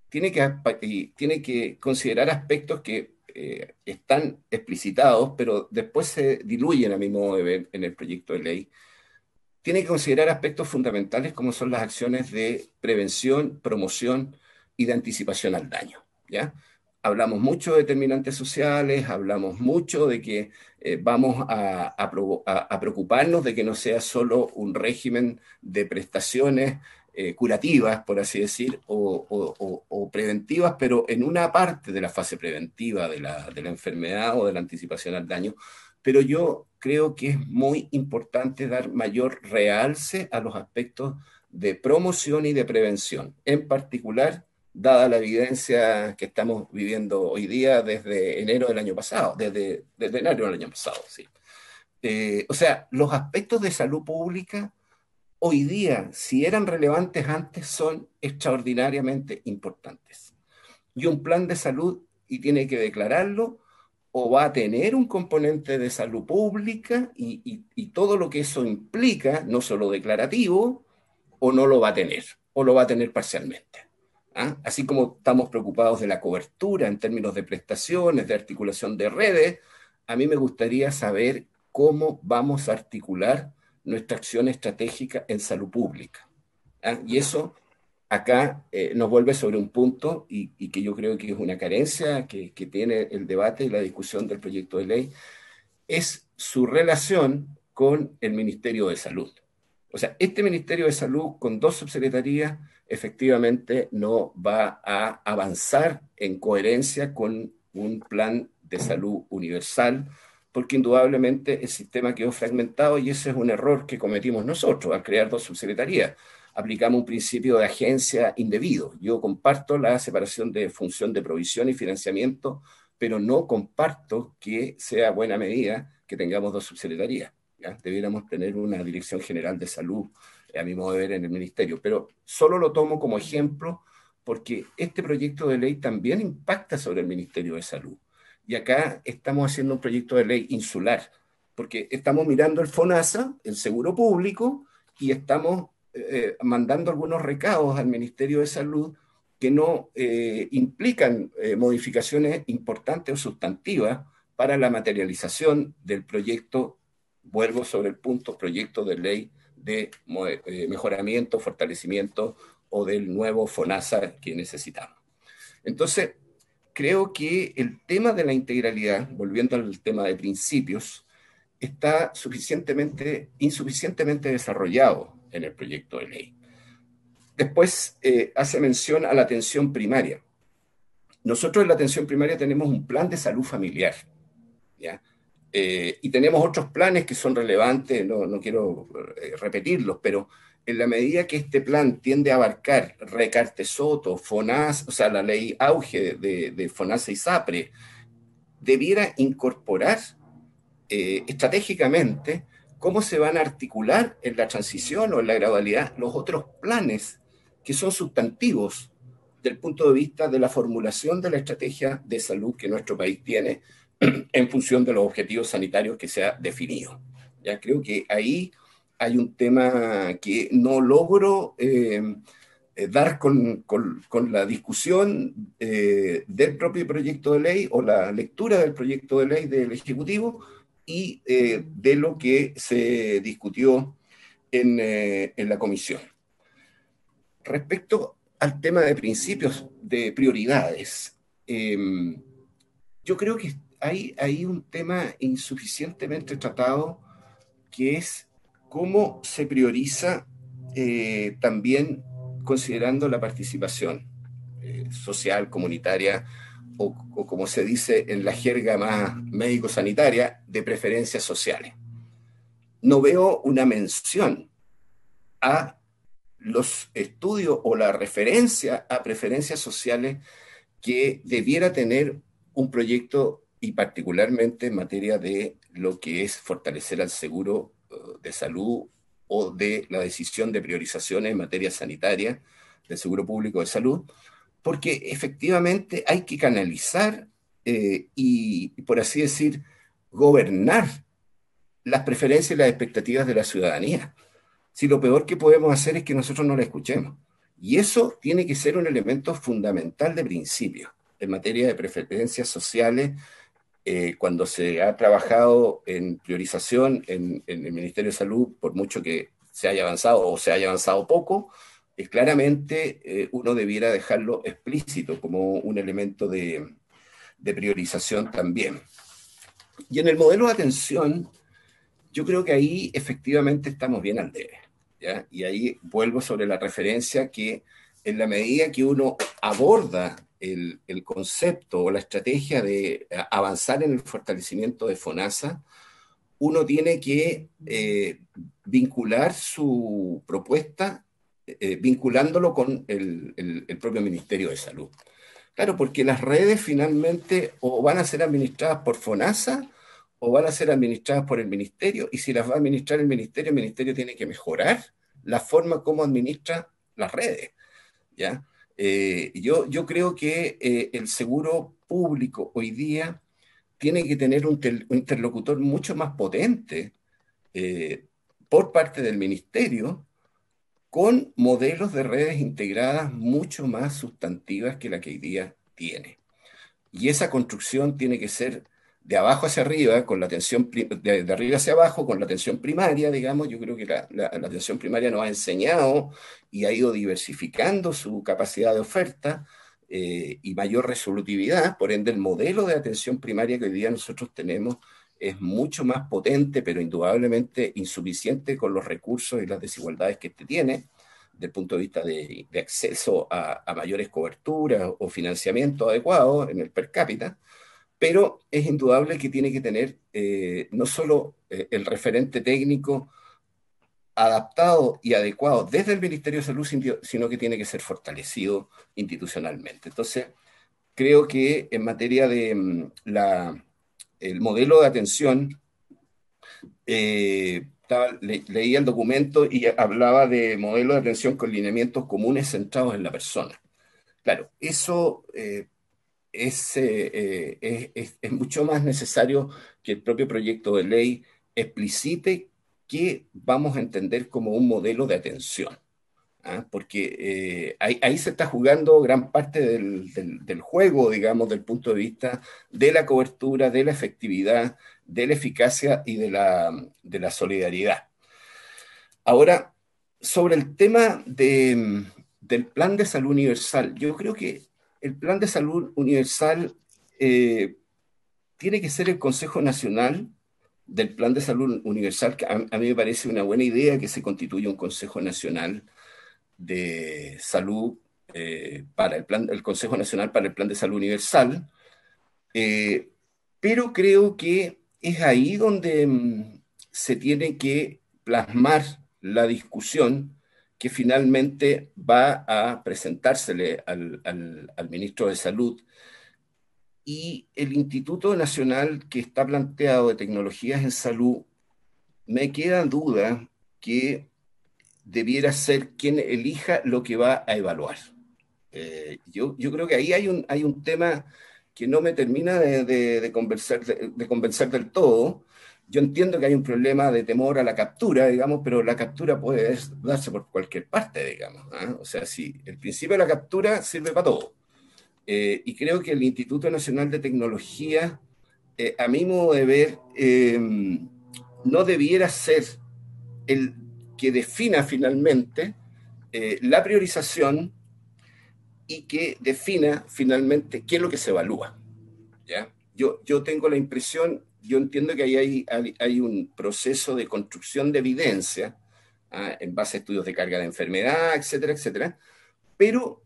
tiene que considerar aspectos que están explicitados, pero después se diluyen, a mi modo de ver, en el proyecto de ley. Tiene que considerar aspectos fundamentales como son las acciones de prevención, promoción y de anticipación al daño, ¿ya? Hablamos mucho de determinantes sociales, hablamos mucho de que vamos a preocuparnos de que no sea solo un régimen de prestaciones curativas, por así decir, o preventivas, pero en una parte de la fase preventiva de la enfermedad o de la anticipación al daño. Pero yo creo que es muy importante dar mayor realce a los aspectos de promoción y de prevención, en particular, dada la evidencia que estamos viviendo hoy día desde enero del año pasado, desde enero del año pasado, sí. O sea, los aspectos de salud pública hoy día, si eran relevantes antes, son extraordinariamente importantes. Y un plan de salud, y tiene que declararlo, o va a tener un componente de salud pública y todo lo que eso implica, no solo declarativo, o no lo va a tener, o lo va a tener parcialmente. ¿Ah? Así como estamos preocupados de la cobertura en términos de prestaciones, de articulación de redes, a mí me gustaría saber cómo vamos a articular nuestra acción estratégica en salud pública. ¿Ah? Y eso acá nos vuelve sobre un punto y que yo creo que es una carencia que tiene el debate y la discusión del proyecto de ley, es su relación con el Ministerio de Salud. O sea, este Ministerio de Salud con 2 subsecretarías efectivamente no va a avanzar en coherencia con un plan de salud universal, porque indudablemente el sistema quedó fragmentado y ese es un error que cometimos nosotros al crear 2 subsecretarías. Aplicamos un principio de agencia indebido. Yo comparto la separación de función de provisión y financiamiento, pero no comparto que sea buena medida que tengamos 2 subsecretarías, ¿ya? Debiéramos tener una Dirección General de Salud, a mi modo de ver, en el Ministerio. Pero solo lo tomo como ejemplo porque este proyecto de ley también impacta sobre el Ministerio de Salud. Y acá estamos haciendo un proyecto de ley insular, porque estamos mirando el FONASA, el seguro público, y estamos mandando algunos recados al Ministerio de Salud que no implican modificaciones importantes o sustantivas para la materialización del proyecto, vuelvo sobre el punto, proyecto de ley de mejoramiento, fortalecimiento o del nuevo FONASA que necesitamos. Entonces, creo que el tema de la integralidad, volviendo al tema de principios, está insuficientemente desarrollado en el proyecto de ley. Después hace mención a la atención primaria. Nosotros en la atención primaria tenemos un plan de salud familiar, ¿ya? Y tenemos otros planes que son relevantes, no quiero repetirlos, pero en la medida que este plan tiende a abarcar Recarte-Soto, FONASA, o sea, la ley auge de FONASA y SAPRE, debiera incorporar estratégicamente cómo se van a articular en la transición o en la gradualidad los otros planes que son sustantivos del punto de vista de la formulación de la estrategia de salud que nuestro país tiene en función de los objetivos sanitarios que se ha definido. Ya creo que ahí hay un tema que no logro dar con la discusión del propio proyecto de ley o la lectura del proyecto de ley del Ejecutivo y de lo que se discutió en la comisión. Respecto al tema de principios, de prioridades, yo creo que hay un tema insuficientemente tratado, que es cómo se prioriza también considerando la participación social, comunitaria, o como se dice en la jerga más médico-sanitaria, de preferencias sociales. No veo una mención a los estudios o la referencia a preferencias sociales que debiera tener un proyecto, y particularmente en materia de lo que es fortalecer al seguro de salud o de la decisión de priorizaciones en materia sanitaria del seguro público de salud, porque efectivamente hay que canalizar y, por así decir, gobernar las preferencias y las expectativas de la ciudadanía. Si lo peor que podemos hacer es que nosotros no la escuchemos. Y eso tiene que ser un elemento fundamental de principio en materia de preferencias sociales. Cuando se ha trabajado en priorización en el Ministerio de Salud, por mucho que se haya avanzado o se haya avanzado poco, claramente uno debiera dejarlo explícito como un elemento de priorización también. Y en el modelo de atención, yo creo que ahí efectivamente estamos bien al debe, ¿ya? Y ahí vuelvo sobre la referencia que en la medida que uno aborda el concepto o la estrategia de avanzar en el fortalecimiento de FONASA, uno tiene que vincular su propuesta, vinculándolo con el propio Ministerio de Salud. Claro, porque las redes finalmente o van a ser administradas por FONASA o van a ser administradas por el Ministerio, y si las va a administrar el Ministerio tiene que mejorar la forma como administra las redes, ¿ya? Yo creo que el seguro público hoy día tiene que tener un interlocutor mucho más potente por parte del Ministerio, con modelos de redes integradas mucho más sustantivas que la que hoy día tiene. Y esa construcción tiene que ser de abajo hacia arriba, con la atención de arriba hacia abajo, con la atención primaria, digamos. Yo creo que la atención primaria nos ha enseñado y ha ido diversificando su capacidad de oferta y mayor resolutividad. Por ende, el modelo de atención primaria que hoy día nosotros tenemos es mucho más potente, pero indudablemente insuficiente con los recursos y las desigualdades que este tiene, desde el punto de vista de acceso a mayores coberturas o financiamiento adecuado en el per cápita. Pero es indudable que tiene que tener no solo el referente técnico adaptado y adecuado desde el Ministerio de Salud, sino que tiene que ser fortalecido institucionalmente. Entonces, creo que en materia de el modelo de atención, leía el documento y hablaba de modelo de atención con lineamientos comunes centrados en la persona. Claro, eso es mucho más necesario que el propio proyecto de ley explicite qué vamos a entender como un modelo de atención. Porque ahí se está jugando gran parte del juego, digamos, del punto de vista de la cobertura, de la efectividad, de la eficacia y de la solidaridad. Ahora, sobre el tema del plan de salud universal, yo creo que el Plan de Salud Universal tiene que ser el Consejo Nacional del Plan de Salud Universal, que a mí me parece una buena idea que se constituya un Consejo Nacional de Salud para el Consejo Nacional para el Plan de Salud Universal, pero creo que es ahí donde se tiene que plasmar la discusión que finalmente va a presentársele al ministro de Salud. Y el Instituto Nacional que está planteado de Tecnologías en Salud, me queda duda que debiera ser quien elija lo que va a evaluar. Yo creo que ahí hay un tema que no me termina de convencer del todo. Yo entiendo que hay un problema de temor a la captura, digamos, pero la captura puede darse por cualquier parte, digamos, ¿eh? O sea, si el principio de la captura sirve para todo. Y creo que el Instituto Nacional de Tecnología, a mi modo de ver, no debiera ser el que defina finalmente la priorización y que defina finalmente qué es lo que se evalúa, ¿ya? Yo tengo la impresión, yo entiendo que ahí hay un proceso de construcción de evidencia en base a estudios de carga de enfermedad, etcétera, etcétera, pero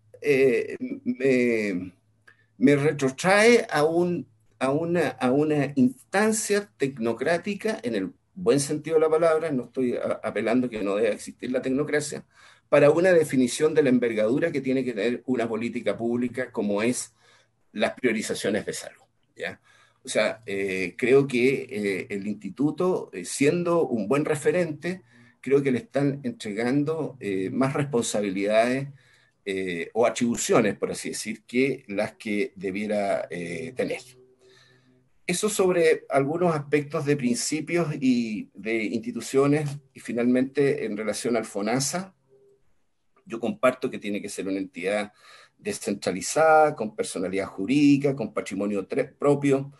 me retrotrae a una instancia tecnocrática en el buen sentido de la palabra, no estoy apelando que no deba existir la tecnocracia, para una definición de la envergadura que tiene que tener una política pública como es las priorizaciones de salud, ¿ya? O sea, creo que el instituto, siendo un buen referente, creo que le están entregando más responsabilidades o atribuciones, por así decir, que las que debiera tener. Eso sobre algunos aspectos de principios y de instituciones, y finalmente en relación al FONASA, yo comparto que tiene que ser una entidad descentralizada, con personalidad jurídica, con patrimonio propio,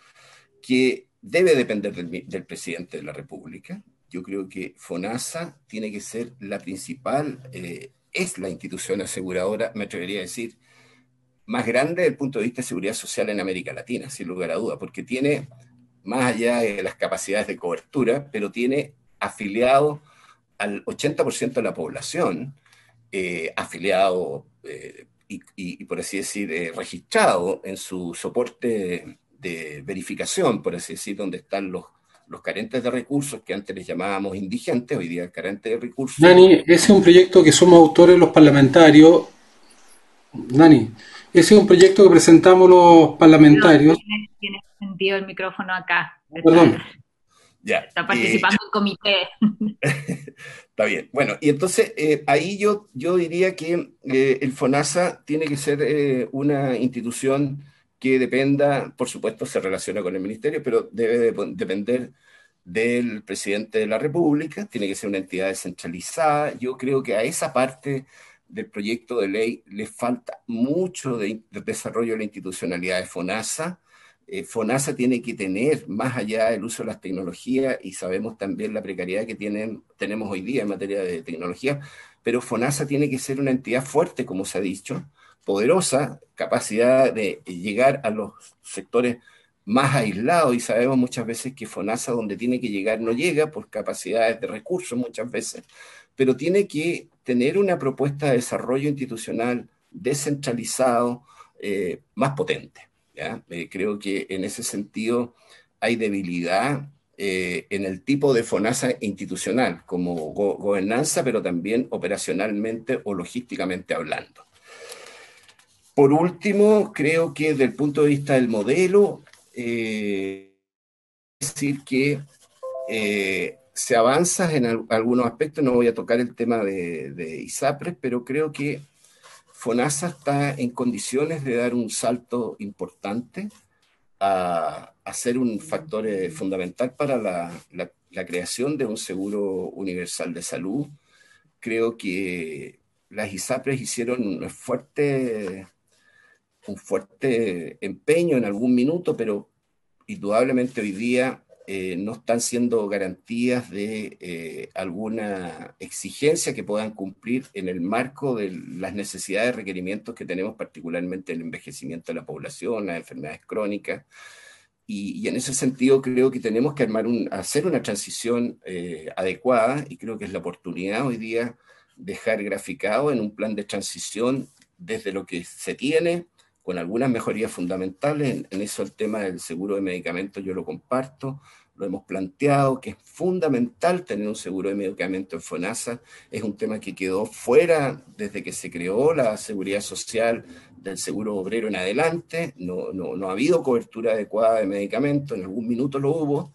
que debe depender del presidente de la República. Yo creo que FONASA tiene que ser la principal, es la institución aseguradora, me atrevería a decir, más grande desde el punto de vista de seguridad social en América Latina, sin lugar a duda, porque tiene, más allá de las capacidades de cobertura, pero tiene afiliado al 80% de la población, afiliado y, por así decir, registrado en su soporte de verificación, por así decir, donde están los carentes de recursos, que antes les llamábamos indigentes, hoy día carentes de recursos. Dani, ese es un proyecto que somos autores los parlamentarios. Dani, ese es un proyecto que presentamos los parlamentarios. Tiene sentido el micrófono acá. Perdón. Ya, está participando el comité. Está bien. Bueno, y entonces ahí yo diría que el FONASA tiene que ser una institución que dependa, por supuesto se relaciona con el ministerio, pero debe depender del presidente de la República, tiene que ser una entidad descentralizada. Yo creo que a esa parte del proyecto de ley le falta mucho de desarrollo de la institucionalidad de FONASA. FONASA tiene que tener, más allá del uso de las tecnologías, y sabemos también la precariedad que tenemos hoy día en materia de tecnología, pero FONASA tiene que ser una entidad fuerte, como se ha dicho, poderosa, capacidad de llegar a los sectores más aislados, y sabemos muchas veces que FONASA donde tiene que llegar no llega por capacidades de recursos muchas veces, pero tiene que tener una propuesta de desarrollo institucional descentralizado más potente. ¿Ya? Creo que en ese sentido hay debilidad en el tipo de FONASA institucional, como gobernanza, pero también operacionalmente o logísticamente hablando. Por último, creo que desde el punto de vista del modelo, decir que se avanza en algunos aspectos, no voy a tocar el tema de ISAPRES, pero creo que FONASA está en condiciones de dar un salto importante a ser un factor fundamental para la creación de un seguro universal de salud. Creo que las ISAPRES hicieron un fuerte empeño en algún minuto, pero indudablemente hoy día no están siendo garantías de alguna exigencia que puedan cumplir en el marco de las necesidades y requerimientos que tenemos, particularmente el envejecimiento de la población, las enfermedades crónicas. Y en ese sentido creo que tenemos que hacer una transición adecuada, y creo que es la oportunidad hoy día dejar graficado en un plan de transición desde lo que se tiene, con algunas mejorías fundamentales. En eso el tema del seguro de medicamentos yo lo comparto, lo hemos planteado, que es fundamental tener un seguro de medicamentos en FONASA. Es un tema que quedó fuera desde que se creó la seguridad social del seguro obrero en adelante. No ha habido cobertura adecuada de medicamentos, en algún minuto lo hubo,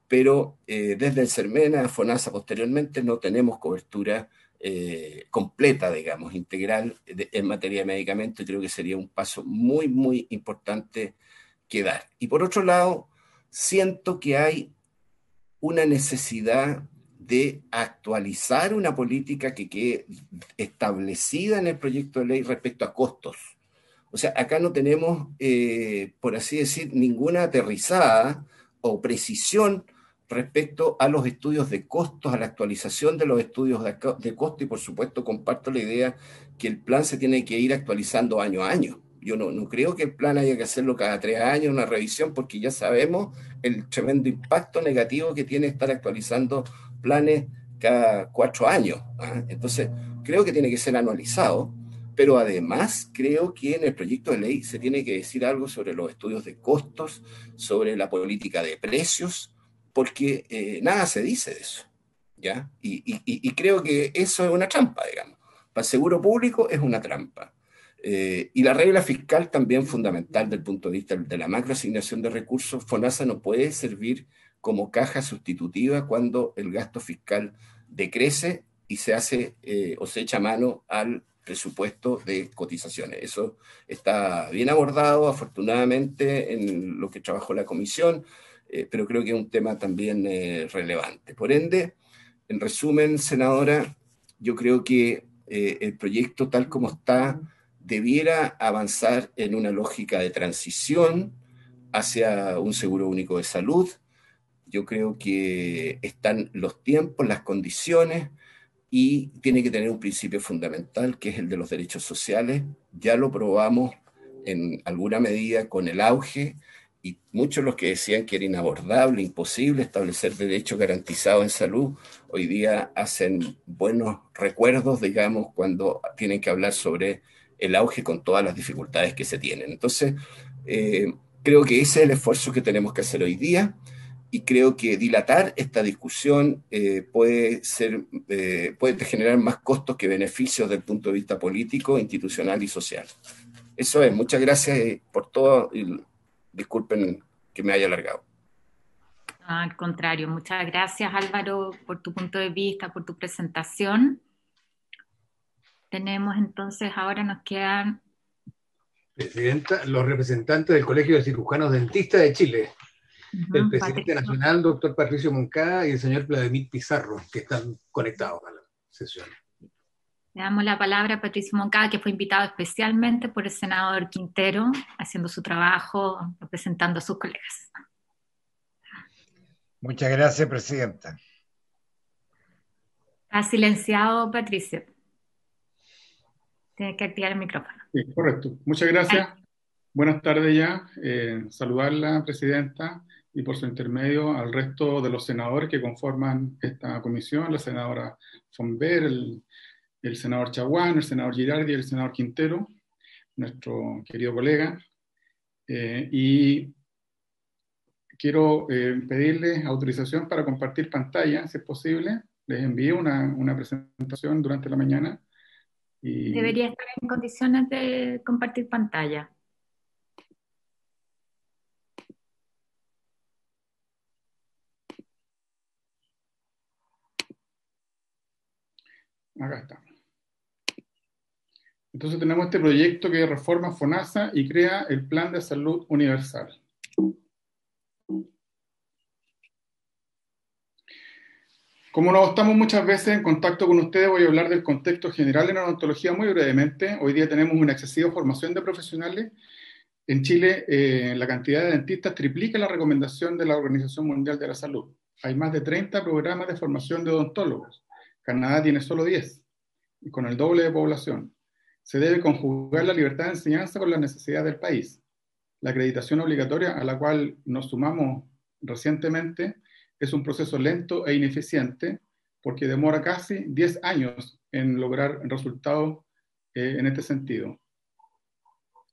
pero desde el CERMENA, FONASA posteriormente, no tenemos cobertura completa, digamos, integral en materia de medicamentos, y creo que sería un paso muy, muy importante que dar. Y por otro lado, siento que hay una necesidad de actualizar una política que quede establecida en el proyecto de ley respecto a costos. O sea, acá no tenemos, por así decir, ninguna aterrizada o precisión respecto a los estudios de costos, a la actualización de los estudios de costo, y por supuesto comparto la idea que el plan se tiene que ir actualizando año a año. Yo no creo que el plan haya que hacerlo cada 3 años, una revisión, porque ya sabemos el tremendo impacto negativo que tiene estar actualizando planes cada 4 años. Entonces, creo que tiene que ser anualizado, pero además creo que en el proyecto de ley se tiene que decir algo sobre los estudios de costos, sobre la política de precios, porque nada se dice de eso, ¿ya? Y creo que eso es una trampa, digamos. Para el seguro público es una trampa. Y la regla fiscal también fundamental desde el punto de vista de la macroasignación de recursos. FONASA no puede servir como caja sustitutiva cuando el gasto fiscal decrece y se hace o se echa mano al presupuesto de cotizaciones. Eso está bien abordado, afortunadamente, en lo que trabajó la comisión, pero creo que es un tema también relevante. Por ende, en resumen, senadora, yo creo que el proyecto tal como está debiera avanzar en una lógica de transición hacia un seguro único de salud. Yo creo que están los tiempos, las condiciones, y tiene que tener un principio fundamental, que es el de los derechos sociales. Ya lo probamos en alguna medida con el auge, y muchos los que decían que era inabordable, imposible establecer derechos garantizados en salud, hoy día hacen buenos recuerdos, digamos, cuando tienen que hablar sobre el auge con todas las dificultades que se tienen. Entonces, creo que ese es el esfuerzo que tenemos que hacer hoy día, y creo que dilatar esta discusión puede generar más costos que beneficios desde el punto de vista político, institucional y social. Eso es. Muchas gracias por todo, y disculpen que me haya alargado. Al contrario, muchas gracias, Álvaro, por tu punto de vista, por tu presentación. Tenemos entonces, ahora nos quedan... Presidenta, los representantes del Colegio de Cirujanos Dentistas de Chile. El presidente nacional, doctor Patricio Moncada, y el señor Vladimir Pizarro, que están conectados a la sesión. Le damos la palabra a Patricio Moncada, que fue invitado especialmente por el senador Quintero, haciendo su trabajo, representando a sus colegas. Muchas gracias, presidenta. Está silenciado, Patricio. Tiene que activar el micrófono. Sí, correcto. Muchas gracias. Buenas tardes ya. Saludarla, presidenta, y por su intermedio al resto de los senadores que conforman esta comisión, la senadora Fonver, el senador Chaguán, el senador Girardi y el senador Quintero, nuestro querido colega. Y quiero pedirles autorización para compartir pantalla, si es posible. Les envío una presentación durante la mañana. Y... Debería estar en condiciones de compartir pantalla. Acá está. Entonces tenemos este proyecto que reforma FONASA y crea el Plan de Salud Universal. Como no estamos muchas veces en contacto con ustedes, voy a hablar del contexto general en la odontología muy brevemente. Hoy día tenemos una excesiva formación de profesionales En Chile, la cantidad de dentistas triplica la recomendación de la Organización Mundial de la Salud. Hay más de 30 programas de formación de odontólogos. Canadá tiene solo 10, y con el doble de población. Se debe conjugar la libertad de enseñanza con las necesidades del país. La acreditación obligatoria, a la cual nos sumamos recientemente, es un proceso lento e ineficiente porque demora casi 10 años en lograr resultados en este sentido.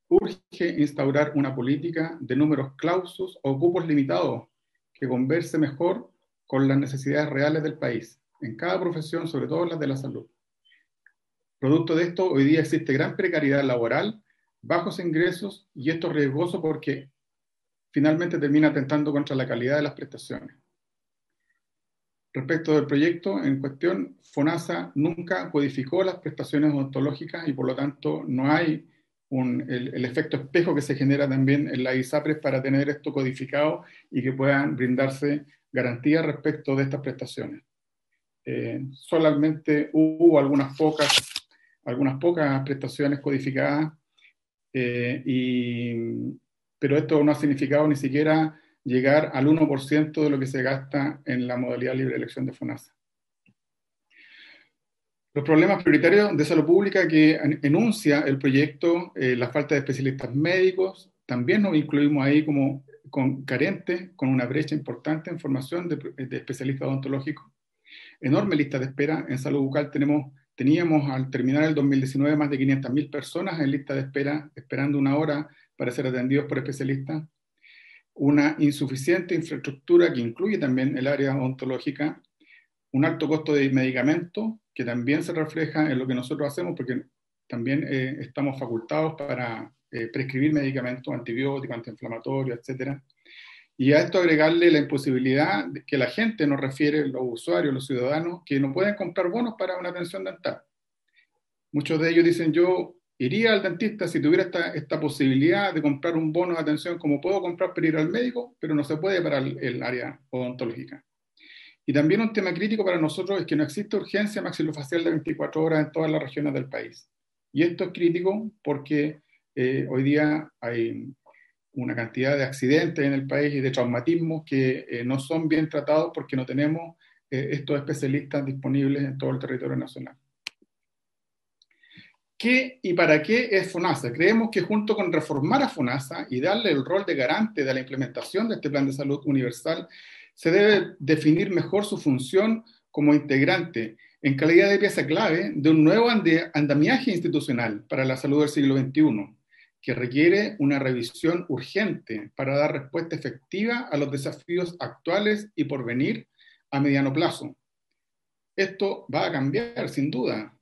Urge instaurar una política de números clausus o cupos limitados que converse mejor con las necesidades reales del país, en cada profesión, sobre todo las de la salud. Producto de esto, hoy día existe gran precariedad laboral, bajos ingresos, y esto es riesgoso porque finalmente termina atentando contra la calidad de las prestaciones. Respecto del proyecto en cuestión, FONASA nunca codificó las prestaciones odontológicas y por lo tanto no hay el efecto espejo que se genera también en la ISAPRES para tener esto codificado y que puedan brindarse garantías respecto de estas prestaciones. Solamente hubo algunas pocas prestaciones codificadas, pero esto no ha significado ni siquiera llegar al 1% de lo que se gasta en la modalidad libre elección de FONASA. Los problemas prioritarios de salud pública que enuncia el proyecto, la falta de especialistas médicos, también nos incluimos ahí como carentes, con una brecha importante en formación de especialistas odontológicos. Enorme lista de espera. En salud bucal teníamos al terminar el 2019 más de 500.000 personas en lista de espera, esperando una hora para ser atendidos por especialistas. Una insuficiente infraestructura que incluye también el área odontológica, un alto costo de medicamentos que también se refleja en lo que nosotros hacemos porque también estamos facultados para prescribir medicamentos, antibióticos, antiinflamatorios, etc. Y a esto agregarle la imposibilidad de que la gente nos refiere, los usuarios, los ciudadanos, que no pueden comprar bonos para una atención dental. Muchos de ellos dicen, yo iría al dentista si tuviera esta posibilidad de comprar un bono de atención como puedo comprar para ir al médico, pero no se puede para el área odontológica. Y también un tema crítico para nosotros es que no existe urgencia maxilofacial de 24 horas en todas las regiones del país. Y esto es crítico porque hoy día hay una cantidad de accidentes en el país y de traumatismos que no son bien tratados porque no tenemos estos especialistas disponibles en todo el territorio nacional. ¿Qué y para qué es FONASA? Creemos que junto con reformar a FONASA y darle el rol de garante de la implementación de este plan de salud universal, se debe definir mejor su función como integrante en calidad de pieza clave de un nuevo andamiaje institucional para la salud del siglo XXI, que requiere una revisión urgente para dar respuesta efectiva a los desafíos actuales y por venir a mediano plazo. Esto va a cambiar, sin duda,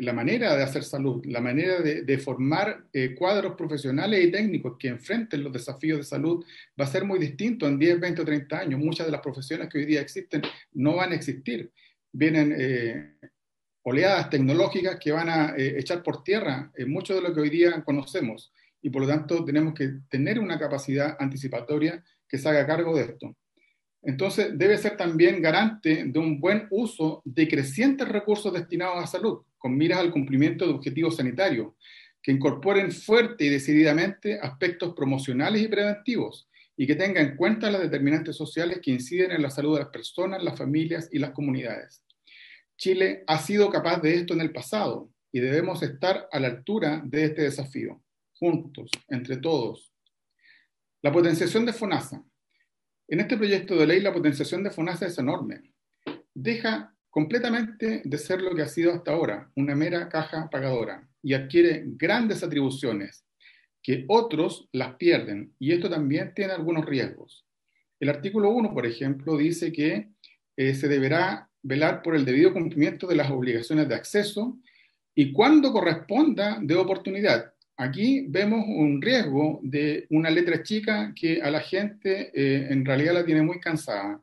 la manera de hacer salud, la manera de formar cuadros profesionales y técnicos que enfrenten los desafíos de salud va a ser muy distinto en 10, 20 o 30 años. Muchas de las profesiones que hoy día existen no van a existir. Vienen oleadas tecnológicas que van a echar por tierra mucho de lo que hoy día conocemos y por lo tanto tenemos que tener una capacidad anticipatoria que se haga cargo de esto. Entonces, debe ser también garante de un buen uso de crecientes recursos destinados a salud, con miras al cumplimiento de objetivos sanitarios, que incorporen fuerte y decididamente aspectos promocionales y preventivos, y que tengan en cuenta las determinantes sociales que inciden en la salud de las personas, las familias y las comunidades. Chile ha sido capaz de esto en el pasado, y debemos estar a la altura de este desafío, juntos, entre todos. La potenciación de FONASA. En este proyecto de ley, la potenciación de FONASA es enorme. Deja completamente de ser lo que ha sido hasta ahora, una mera caja pagadora, y adquiere grandes atribuciones que otros las pierden, y esto también tiene algunos riesgos. El artículo 1, por ejemplo, dice que se deberá velar por el debido cumplimiento de las obligaciones de acceso y cuando corresponda de oportunidad. Aquí vemos un riesgo de una letra chica que a la gente en realidad la tiene muy cansada.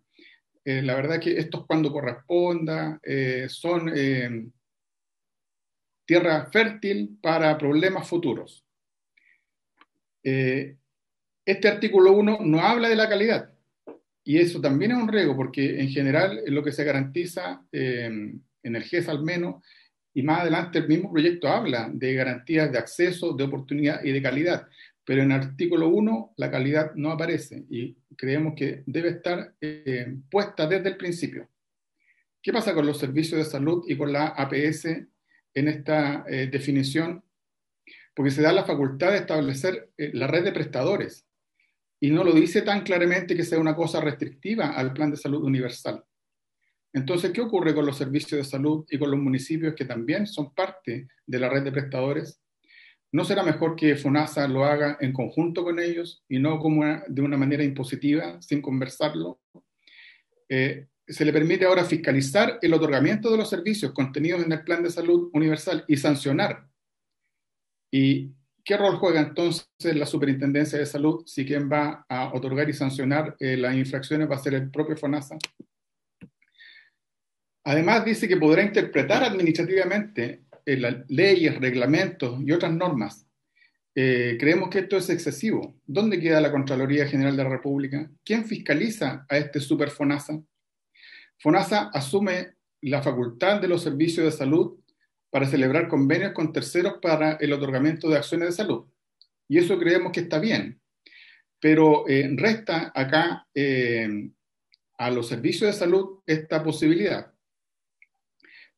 La verdad que esto es cuando corresponda, son tierra fértil para problemas futuros. Este artículo 1 no habla de la calidad y eso también es un riesgo porque en general lo que se garantiza, en el GES al menos, y más adelante el mismo proyecto habla de garantías de acceso, de oportunidad y de calidad, pero en el artículo 1 la calidad no aparece y creemos que debe estar puesta desde el principio. ¿Qué pasa con los servicios de salud y con la APS en esta definición? Porque se da la facultad de establecer la red de prestadores y no lo dice tan claramente que sea una cosa restrictiva al plan de salud universal. Entonces, ¿qué ocurre con los servicios de salud y con los municipios que también son parte de la red de prestadores? ¿No será mejor que FONASA lo haga en conjunto con ellos y no como de una manera impositiva, sin conversarlo? Se le permite ahora fiscalizar el otorgamiento de los servicios contenidos en el plan de salud universal y sancionar. ¿Y qué rol juega entonces la Superintendencia de Salud si quien va a otorgar y sancionar las infracciones va a ser el propio FONASA? Además dice que podrá interpretar administrativamente las leyes, reglamentos y otras normas. Creemos que esto es excesivo. ¿Dónde queda la Contraloría General de la República? ¿Quién fiscaliza a este super FONASA? FONASA asume la facultad de los servicios de salud para celebrar convenios con terceros para el otorgamiento de acciones de salud. Y eso creemos que está bien. Pero resta acá a los servicios de salud esta posibilidad.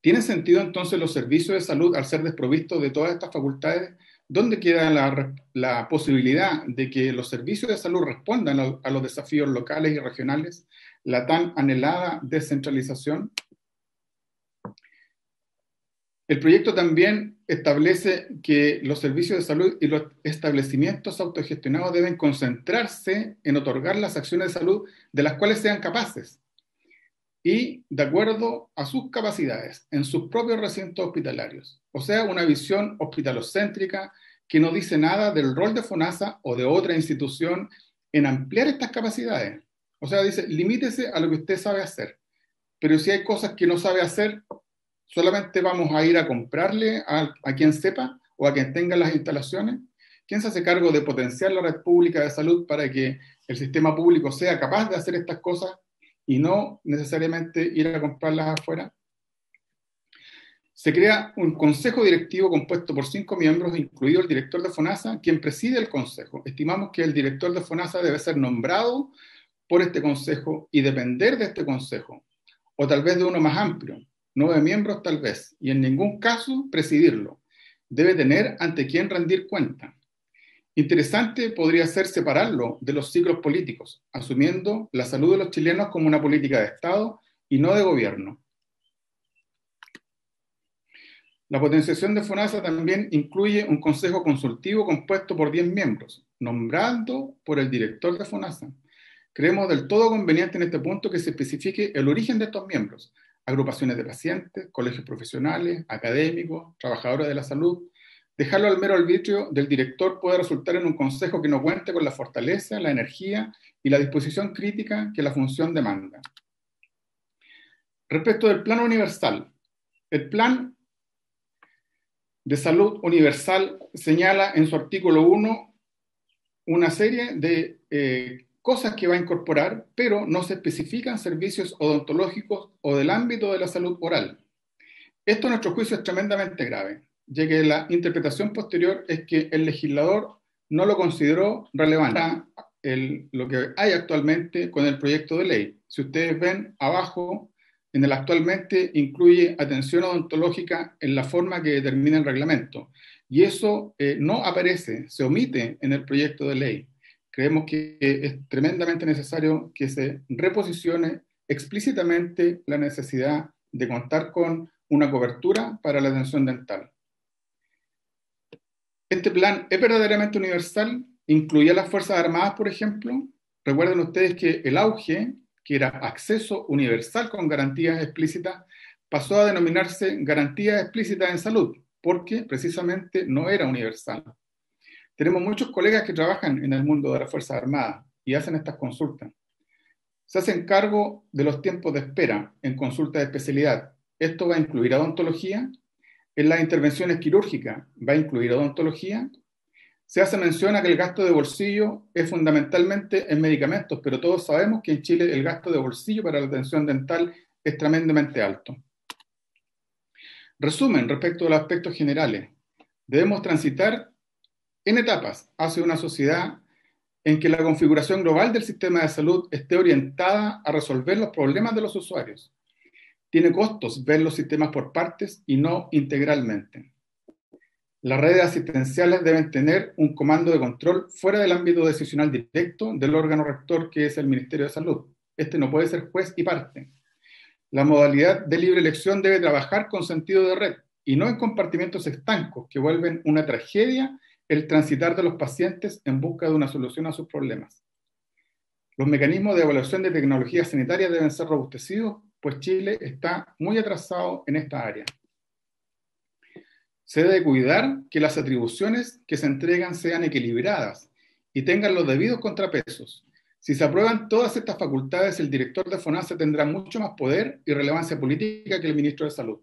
¿Tiene sentido entonces los servicios de salud al ser desprovistos de todas estas facultades? ¿Dónde queda la posibilidad de que los servicios de salud respondan a los desafíos locales y regionales, la tan anhelada descentralización? El proyecto también establece que los servicios de salud y los establecimientos autogestionados deben concentrarse en otorgar las acciones de salud de las cuales sean capaces y de acuerdo a sus capacidades en sus propios recintos hospitalarios. O sea, una visión hospitalocéntrica que no dice nada del rol de FONASA o de otra institución en ampliar estas capacidades. O sea, dice, limítese a lo que usted sabe hacer. Pero si hay cosas que no sabe hacer, solamente vamos a ir a comprarle a quien sepa o a quien tenga las instalaciones. ¿Quién se hace cargo de potenciar la red pública de salud para que el sistema público sea capaz de hacer estas cosas y no necesariamente ir a comprarlas afuera? Se crea un consejo directivo compuesto por 5 miembros, incluido el director de FONASA, quien preside el consejo. Estimamos que el director de FONASA debe ser nombrado por este consejo y depender de este consejo, o tal vez de uno más amplio, 9 miembros tal vez, y en ningún caso presidirlo. Debe tener ante quién rendir cuenta. Interesante podría ser separarlo de los ciclos políticos, asumiendo la salud de los chilenos como una política de Estado y no de gobierno. La potenciación de FONASA también incluye un consejo consultivo compuesto por 10 miembros, nombrado por el director de FONASA. Creemos del todo conveniente en este punto que se especifique el origen de estos miembros, agrupaciones de pacientes, colegios profesionales, académicos, trabajadores de la salud. Dejarlo al mero arbitrio del director puede resultar en un consejo que no cuente con la fortaleza, la energía y la disposición crítica que la función demanda. Respecto del plan universal, el plan de salud universal señala en su artículo 1 una serie de cosas que va a incorporar, pero no se especifican servicios odontológicos o del ámbito de la salud oral. Esto, a nuestro juicio, es tremendamente grave, ya que la interpretación posterior es que el legislador no lo consideró relevante lo que hay actualmente con el proyecto de ley. Si ustedes ven abajo, en el actualmente incluye atención odontológica en la forma que determina el reglamento. Y eso no aparece, se omite en el proyecto de ley. Creemos que es tremendamente necesario que se reposicione explícitamente la necesidad de contar con una cobertura para la atención dental. Este plan es verdaderamente universal, incluye a las Fuerzas Armadas, por ejemplo. Recuerden ustedes que el auge, que era acceso universal con garantías explícitas, pasó a denominarse garantías explícitas en salud, porque precisamente no era universal. Tenemos muchos colegas que trabajan en el mundo de las Fuerzas Armadas y hacen estas consultas. Se hacen cargo de los tiempos de espera en consultas de especialidad. Esto va a incluir odontología. En las intervenciones quirúrgicas va a incluir odontología. Se hace mención a que el gasto de bolsillo es fundamentalmente en medicamentos, pero todos sabemos que en Chile el gasto de bolsillo para la atención dental es tremendamente alto. Resumen, respecto a los aspectos generales, debemos transitar en etapas hacia una sociedad en que la configuración global del sistema de salud esté orientada a resolver los problemas de los usuarios. Tiene costos ver los sistemas por partes y no integralmente. Las redes asistenciales deben tener un comando de control fuera del ámbito decisional directo del órgano rector que es el Ministerio de Salud. Este no puede ser juez y parte. La modalidad de libre elección debe trabajar con sentido de red y no en compartimentos estancos que vuelven una tragedia el transitar de los pacientes en busca de una solución a sus problemas. Los mecanismos de evaluación de tecnologías sanitarias deben ser robustecidos, pues Chile está muy atrasado en esta área. Se debe cuidar que las atribuciones que se entregan sean equilibradas y tengan los debidos contrapesos. Si se aprueban todas estas facultades, el director de FONASA tendrá mucho más poder y relevancia política que el ministro de Salud.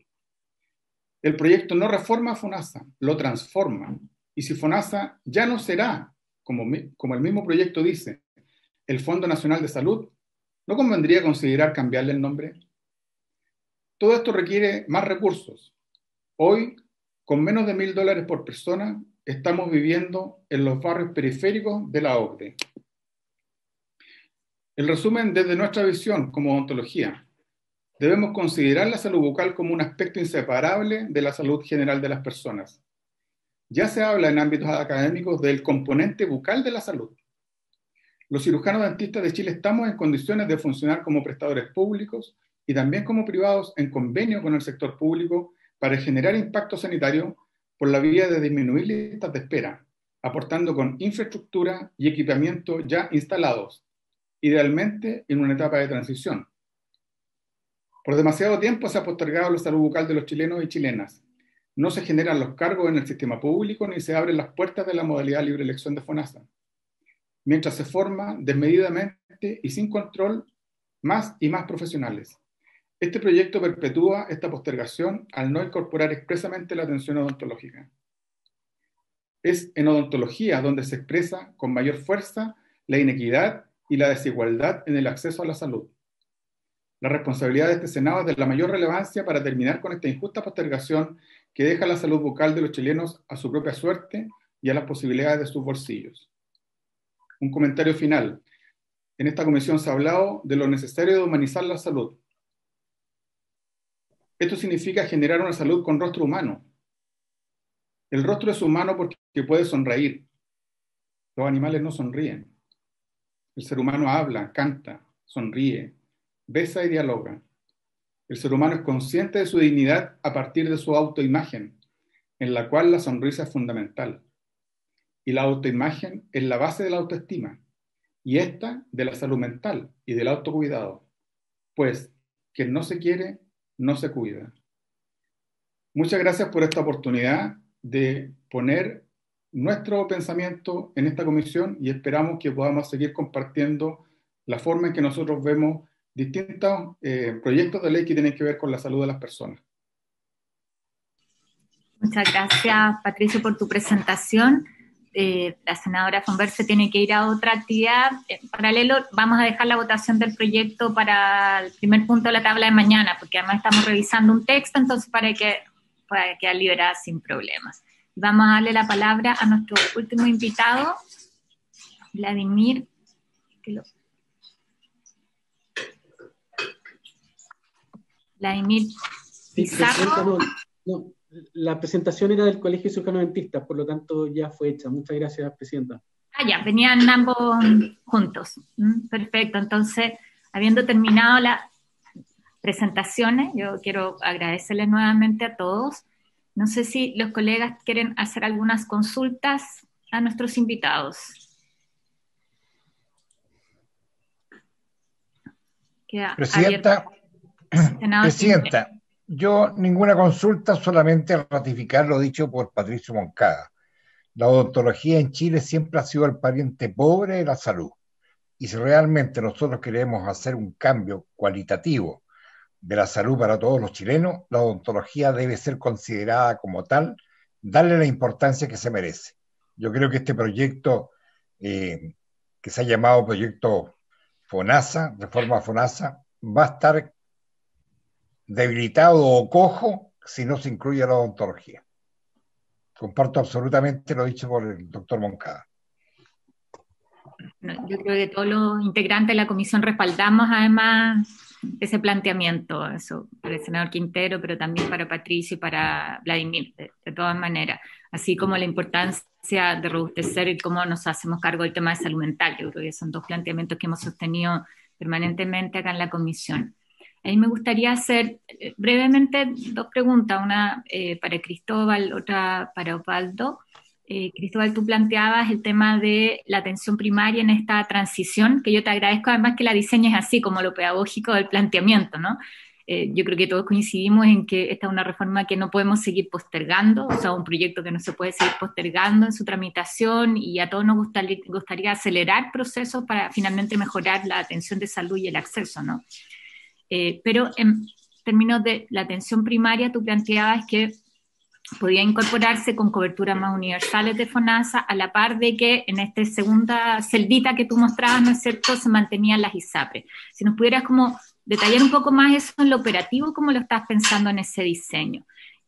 El proyecto no reforma a FONASA, lo transforma. Y si FONASA ya no será, como el mismo proyecto dice, el Fondo Nacional de Salud, ¿no convendría considerar cambiarle el nombre? Todo esto requiere más recursos. Hoy, con menos de $1.000 por persona, estamos viviendo en los barrios periféricos de la OCDE. El resumen desde nuestra visión como odontología. Debemos considerar la salud bucal como un aspecto inseparable de la salud general de las personas. Ya se habla en ámbitos académicos del componente bucal de la salud. Los cirujanos dentistas de Chile estamos en condiciones de funcionar como prestadores públicos y también como privados en convenio con el sector público para generar impacto sanitario por la vía de disminuir listas de espera, aportando con infraestructura y equipamiento ya instalados, idealmente en una etapa de transición. Por demasiado tiempo se ha postergado la salud bucal de los chilenos y chilenas. No se generan los cargos en el sistema público ni se abren las puertas de la modalidad libre elección de FONASA. Mientras se forma desmedidamente y sin control más y más profesionales. Este proyecto perpetúa esta postergación al no incorporar expresamente la atención odontológica. Es en odontología donde se expresa con mayor fuerza la inequidad y la desigualdad en el acceso a la salud. La responsabilidad de este Senado es de la mayor relevancia para terminar con esta injusta postergación que deja la salud bucal de los chilenos a su propia suerte y a las posibilidades de sus bolsillos. Un comentario final. En esta comisión se ha hablado de lo necesario de humanizar la salud. Esto significa generar una salud con rostro humano. El rostro es humano porque puede sonreír. Los animales no sonríen. El ser humano habla, canta, sonríe, besa y dialoga. El ser humano es consciente de su dignidad a partir de su autoimagen, en la cual la sonrisa es fundamental. Y la autoimagen es la base de la autoestima, y esta de la salud mental y del autocuidado. Pues, quien no se quiere, no se cuida. Muchas gracias por esta oportunidad de poner nuestro pensamiento en esta comisión y esperamos que podamos seguir compartiendo la forma en que nosotros vemos distintos proyectos de ley que tienen que ver con la salud de las personas. Muchas gracias, Patricio, por tu presentación. La senadora Converse tiene que ir a otra actividad. En paralelo, vamos a dejar la votación del proyecto para el primer punto de la tabla de mañana, porque además estamos revisando un texto, entonces para que pueda quedar liberada sin problemas. Vamos a darle la palabra a nuestro último invitado, Vladimir. Vladimir Pizarro. No, la presentación era del Colegio de Cirujanos Dentistas, por lo tanto ya fue hecha. Muchas gracias, Presidenta. Ya, venían ambos juntos. Perfecto, entonces, habiendo terminado las presentaciones, yo quiero agradecerles nuevamente a todos. No sé si los colegas quieren hacer algunas consultas a nuestros invitados. Presidenta, yo ninguna consulta, solamente ratificar lo dicho por Patricio Moncada. La odontología en Chile siempre ha sido el pariente pobre de la salud. Y si realmente nosotros queremos hacer un cambio cualitativo de la salud para todos los chilenos, la odontología debe ser considerada como tal, darle la importancia que se merece. Yo creo que este proyecto, que se ha llamado proyecto FONASA, reforma FONASA, va a estar debilitado o cojo si no se incluye la odontología. Comparto absolutamente lo dicho por el doctor Moncada. Yo creo que todos los integrantes de la comisión respaldamos además ese planteamiento, eso para el senador Quintero, pero también para Patricio y para Vladimir, de todas maneras, así como la importancia de robustecer y cómo nos hacemos cargo del tema de salud mental. Yo creo que son dos planteamientos que hemos sostenido permanentemente acá en la comisión. A mí me gustaría hacer brevemente dos preguntas, una para Cristóbal, otra para Osvaldo. Cristóbal, tú planteabas el tema de la atención primaria en esta transición, que yo te agradezco además que la diseñes así, como lo pedagógico del planteamiento, ¿no? Yo creo que todos coincidimos en que esta es una reforma que no podemos seguir postergando, o sea, un proyecto que no se puede seguir postergando en su tramitación, y a todos nos gustaría acelerar procesos para finalmente mejorar la atención de salud y el acceso, ¿no? Pero en términos de la atención primaria, tú planteabas que podía incorporarse con coberturas más universales de FONASA, a la par de que en esta segunda celdita que tú mostrabas, ¿no es cierto?, se mantenían las ISAPRES. Si nos pudieras como detallar un poco más eso en lo operativo, ¿cómo lo estás pensando en ese diseño?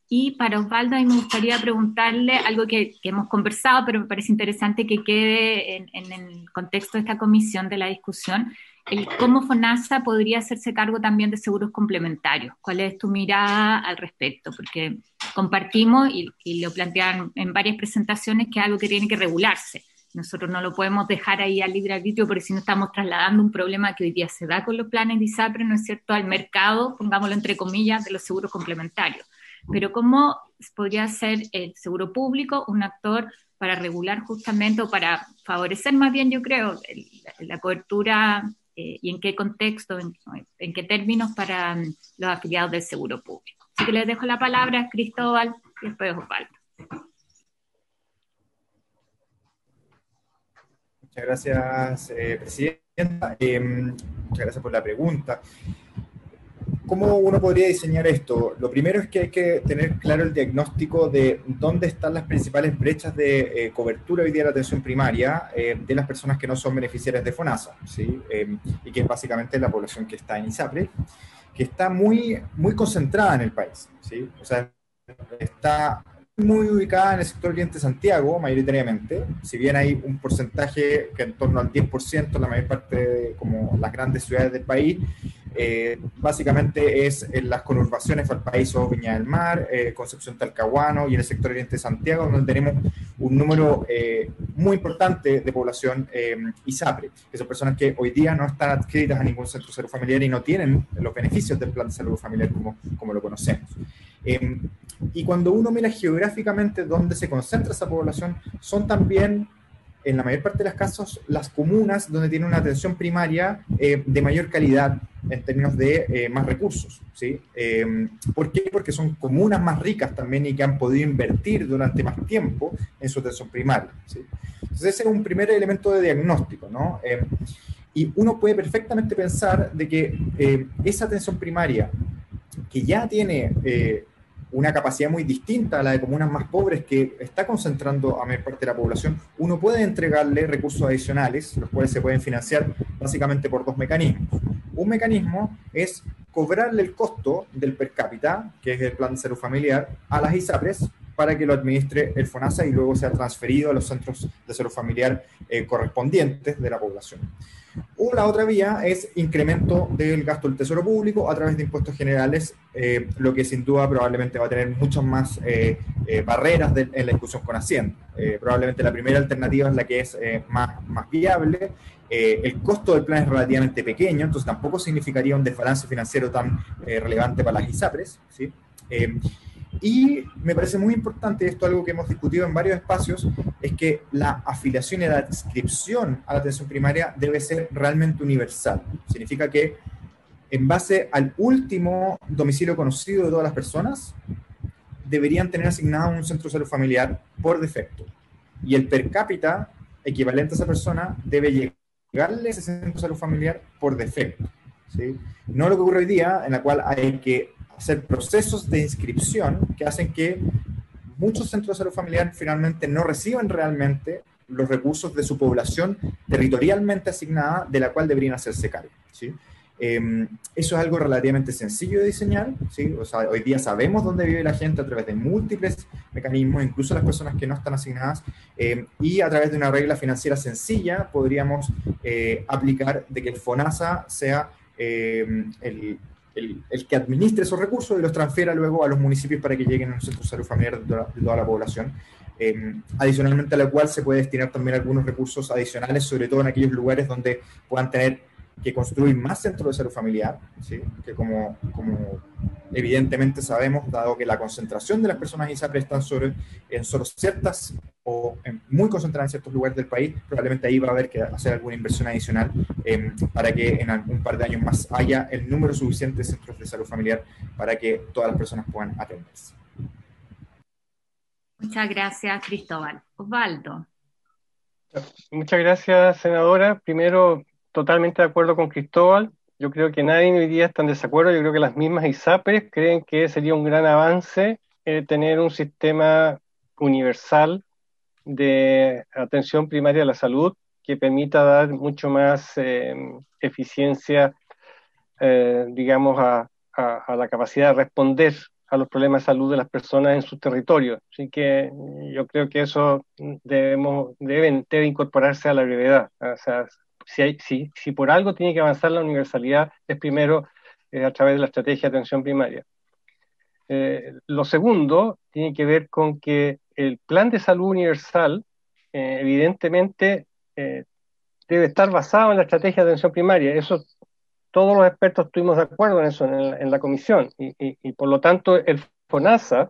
Y para Osvaldo, a mí me gustaría preguntarle algo que hemos conversado, pero me parece interesante que quede en el contexto de esta comisión de la discusión, el cómo FONASA podría hacerse cargo también de seguros complementarios. ¿Cuál es tu mirada al respecto? Porque compartimos, y lo plantean en varias presentaciones, que es algo que tiene que regularse. Nosotros no lo podemos dejar ahí al libre arbitrio, porque si no estamos trasladando un problema que hoy día se da con los planes de ISAPRE, ¿no es cierto?, al mercado, pongámoslo entre comillas, de los seguros complementarios. Pero ¿cómo podría ser el seguro público un actor para regular justamente, o para favorecer más bien, yo creo, la cobertura, y en qué contexto, en qué términos para los afiliados del seguro público? Así que les dejo la palabra a Cristóbal y después Osvaldo. Muchas gracias, Presidenta. Muchas gracias por la pregunta. ¿Cómo uno podría diseñar esto? Lo primero es que hay que tener claro el diagnóstico de dónde están las principales brechas de cobertura hoy día de la atención primaria de las personas que no son beneficiarias de FONASA, ¿sí? Y que es básicamente la población que está en ISAPRE, que está muy concentrada en el país, ¿sí? O sea, está muy ubicada en el sector Oriente Santiago, mayoritariamente, si bien hay un porcentaje que en torno al 10%, la mayor parte de como las grandes ciudades del país, básicamente es en las conurbaciones Valparaíso, Viña del Mar, Concepción, Talcahuano, y en el sector Oriente Santiago, donde tenemos un número muy importante de población ISAPRE, que son personas que hoy día no están adscritas a ningún centro de salud familiar y no tienen los beneficios del plan de salud familiar como lo conocemos. Y cuando uno mira geográficamente dónde se concentra esa población, son también, en la mayor parte de los casos, las comunas donde tienen una atención primaria de mayor calidad en términos de más recursos, ¿sí? ¿Por qué? Porque son comunas más ricas también y que han podido invertir durante más tiempo en su atención primaria, ¿sí? Entonces ese es un primer elemento de diagnóstico, ¿no? Y uno puede perfectamente pensar de que esa atención primaria, que ya tiene una capacidad muy distinta a la de comunas más pobres, que está concentrando a mayor parte de la población, uno puede entregarle recursos adicionales, los cuales se pueden financiar básicamente por dos mecanismos. Un mecanismo es cobrarle el costo del per cápita, que es el plan de salud familiar, a las ISAPRES, para que lo administre el FONASA y luego sea transferido a los centros de salud familiar correspondientes de la población. O la otra vía es incremento del gasto del tesoro público a través de impuestos generales, lo que sin duda probablemente va a tener muchas más barreras en la discusión con Hacienda. Probablemente la primera alternativa es la que es más viable. El costo del plan es relativamente pequeño, entonces tampoco significaría un desbalance financiero tan relevante para las ISAPRES, ¿sí? Y me parece muy importante, esto es algo que hemos discutido en varios espacios, es que la afiliación y la adscripción a la atención primaria debe ser realmente universal. Significa que en base al último domicilio conocido de todas las personas, deberían tener asignado un centro de salud familiar por defecto. Y el per cápita equivalente a esa persona debe llegarle a ese centro de salud familiar por defecto, ¿sí? No lo que ocurre hoy día, en la cual hay que hacer procesos de inscripción que hacen que muchos centros de salud familiar finalmente no reciban realmente los recursos de su población territorialmente asignada, de la cual deberían hacerse cargo, ¿sí? Eso es algo relativamente sencillo de diseñar, ¿sí? O sea, hoy día sabemos dónde vive la gente a través de múltiples mecanismos, incluso las personas que no están asignadas, y a través de una regla financiera sencilla podríamos aplicar de que el FONASA sea el que administre esos recursos y los transfiera luego a los municipios para que lleguen a un centro de salud familiar de toda la población. Adicionalmente a lo cual se puede destinar también algunos recursos adicionales, sobre todo en aquellos lugares donde puedan tener que construir más centros de salud familiar, ¿sí? Que como evidentemente sabemos, dado que la concentración de las personas ISAPRE están en solo ciertas o muy concentradas en ciertos lugares del país, probablemente ahí va a haber que hacer alguna inversión adicional para que en un par de años más haya el número suficiente de centros de salud familiar para que todas las personas puedan atenderse. Muchas gracias, Cristóbal. Osvaldo. Muchas gracias, senadora. Primero, totalmente de acuerdo con Cristóbal. Yo creo que nadie hoy día está en desacuerdo. Yo creo que las mismas ISAPRES creen que sería un gran avance tener un sistema universal de atención primaria a la salud que permita dar mucho más eficiencia, digamos, a la capacidad de responder a los problemas de salud de las personas en sus territorios. Así que yo creo que eso debe incorporarse a la brevedad. O sea, si por algo tiene que avanzar la universalidad, es primero a través de la estrategia de atención primaria. Lo segundo tiene que ver con que el plan de salud universal, evidentemente, debe estar basado en la estrategia de atención primaria. Eso, todos los expertos estuvimos de acuerdo en eso en la comisión, y por lo tanto el FONASA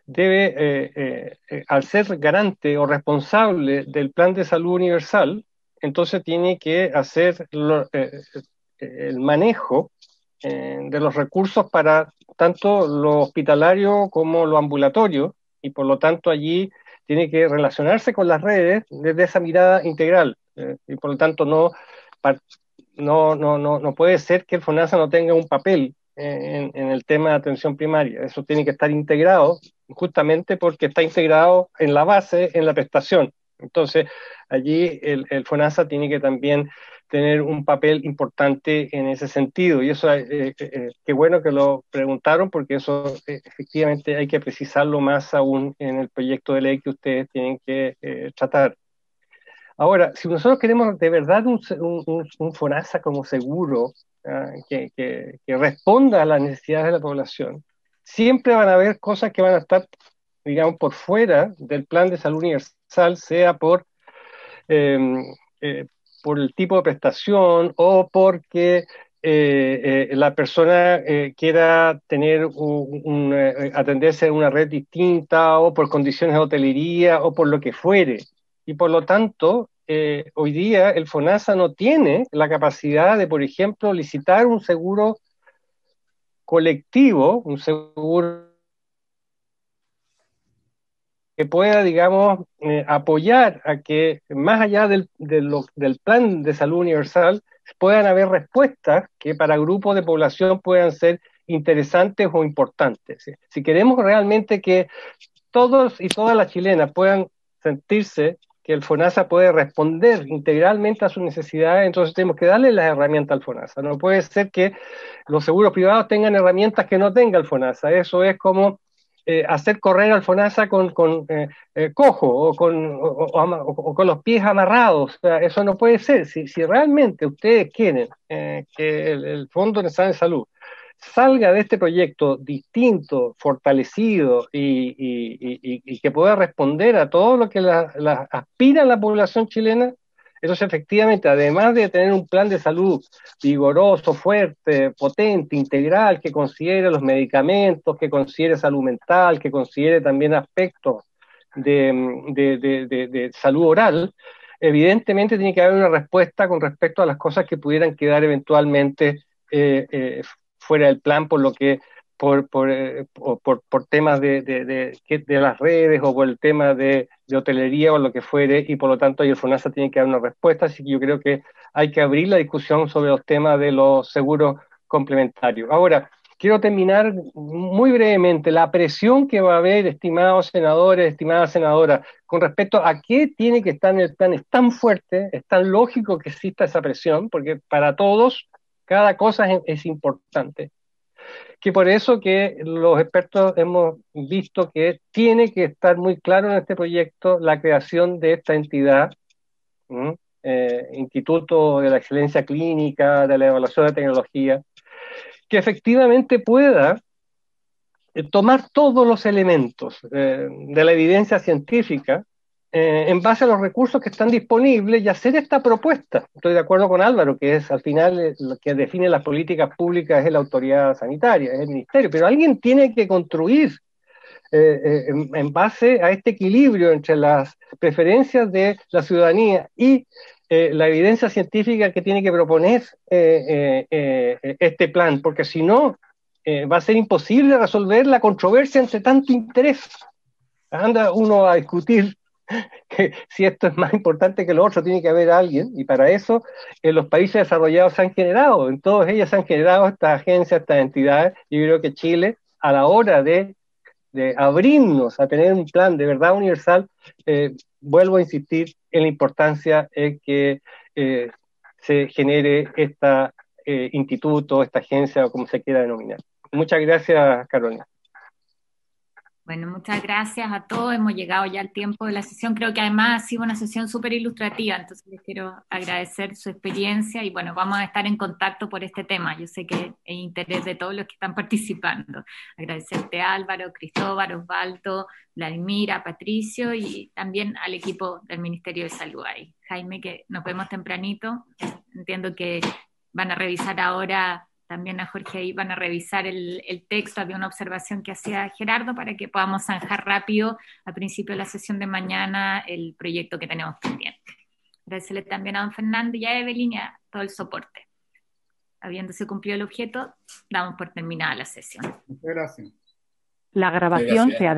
debe, al ser garante o responsable del plan de salud universal, entonces tiene que hacer el manejo de los recursos para tanto lo hospitalario como lo ambulatorio, y por lo tanto allí tiene que relacionarse con las redes desde esa mirada integral, y por lo tanto no puede ser que el FONASA no tenga un papel en el tema de atención primaria. Eso tiene que estar integrado, justamente porque está integrado en la base, en la prestación. Entonces, allí el FONASA tiene que también tener un papel importante en ese sentido. Y eso, qué bueno que lo preguntaron, porque eso efectivamente hay que precisarlo más aún en el proyecto de ley que ustedes tienen que tratar. Ahora, si nosotros queremos de verdad un FONASA como seguro, que responda a las necesidades de la población, siempre van a haber cosas que van a estar, digamos, por fuera del plan de salud universal, sea por el tipo de prestación o porque la persona quiera tener atenderse a una red distinta, o por condiciones de hotelería, o por lo que fuere. Y por lo tanto, hoy día el FONASA no tiene la capacidad de, por ejemplo, licitar un seguro colectivo, un seguro que pueda, digamos, apoyar a que, más allá del plan de salud universal, puedan haber respuestas que para grupos de población puedan ser interesantes o importantes. Si queremos realmente que todos y todas las chilenas puedan sentirse que el FONASA puede responder integralmente a sus necesidades, entonces tenemos que darle las herramientas al FONASA. No puede ser que los seguros privados tengan herramientas que no tenga el FONASA. Eso es como hacer correr al FONASA con cojo o con los pies amarrados. O sea, eso no puede ser. Si realmente ustedes quieren que el Fondo Nacional de Salud salga de este proyecto distinto, fortalecido y que pueda responder a todo lo que aspira la población chilena, entonces efectivamente, además de tener un plan de salud vigoroso, fuerte, potente, integral, que considere los medicamentos, que considere salud mental, que considere también aspectos de salud oral, evidentemente tiene que haber una respuesta con respecto a las cosas que pudieran quedar eventualmente fuera del plan por temas de las redes, o por el tema de hotelería o lo que fuere, y por lo tanto ahí el FONASA tiene que dar una respuesta. Así que yo creo que hay que abrir la discusión sobre los temas de los seguros complementarios. Ahora, quiero terminar muy brevemente. La presión que va a haber, estimados senadores, estimadas senadoras, con respecto a qué tiene que estar en el plan, es tan fuerte, es tan lógico que exista esa presión, porque para todos Cada cosa es importante. Que por eso que los expertos hemos visto que tiene que estar muy claro en este proyecto la creación de esta entidad, Instituto de la Excelencia Clínica, de la Evaluación de Tecnología, que efectivamente pueda tomar todos los elementos de la evidencia científica en base a los recursos que están disponibles y hacer esta propuesta. Estoy de acuerdo con Álvaro, que es al final lo que define las políticas públicas es la autoridad sanitaria, es el ministerio, pero alguien tiene que construir en base a este equilibrio entre las preferencias de la ciudadanía y la evidencia científica que tiene que proponer este plan, porque si no, va a ser imposible resolver la controversia entre tanto interés. Anda uno a discutir que si esto es más importante que lo otro, tiene que haber alguien, y para eso los países desarrollados se han generado, en todos ellos se han generado estas agencias, estas entidades. Yo creo que Chile, a la hora de abrirnos a tener un plan de verdad universal, vuelvo a insistir en la importancia en que se genere este instituto, esta agencia, o como se quiera denominar. Muchas gracias, Carolina. Bueno, muchas gracias a todos. Hemos llegado ya al tiempo de la sesión. Creo que además ha sido una sesión súper ilustrativa, entonces les quiero agradecer su experiencia y bueno, vamos a estar en contacto por este tema. Yo sé que hay interés de todos los que están participando. Agradecerte a Álvaro, Cristóbal, Osvaldo, Vladimira, Patricio y también al equipo del Ministerio de Salud ahí. Jaime, que nos vemos tempranito. Entiendo que van a revisar ahora. También a Jorge ahí van a revisar el texto. Había una observación que hacía Gerardo para que podamos zanjar rápido al principio de la sesión de mañana el proyecto que tenemos pendiente. Agradecerle también a don Fernando y a Evelyn y a todo el soporte. Habiéndose cumplido el objeto, damos por terminada la sesión. Muchas gracias. La grabación se ha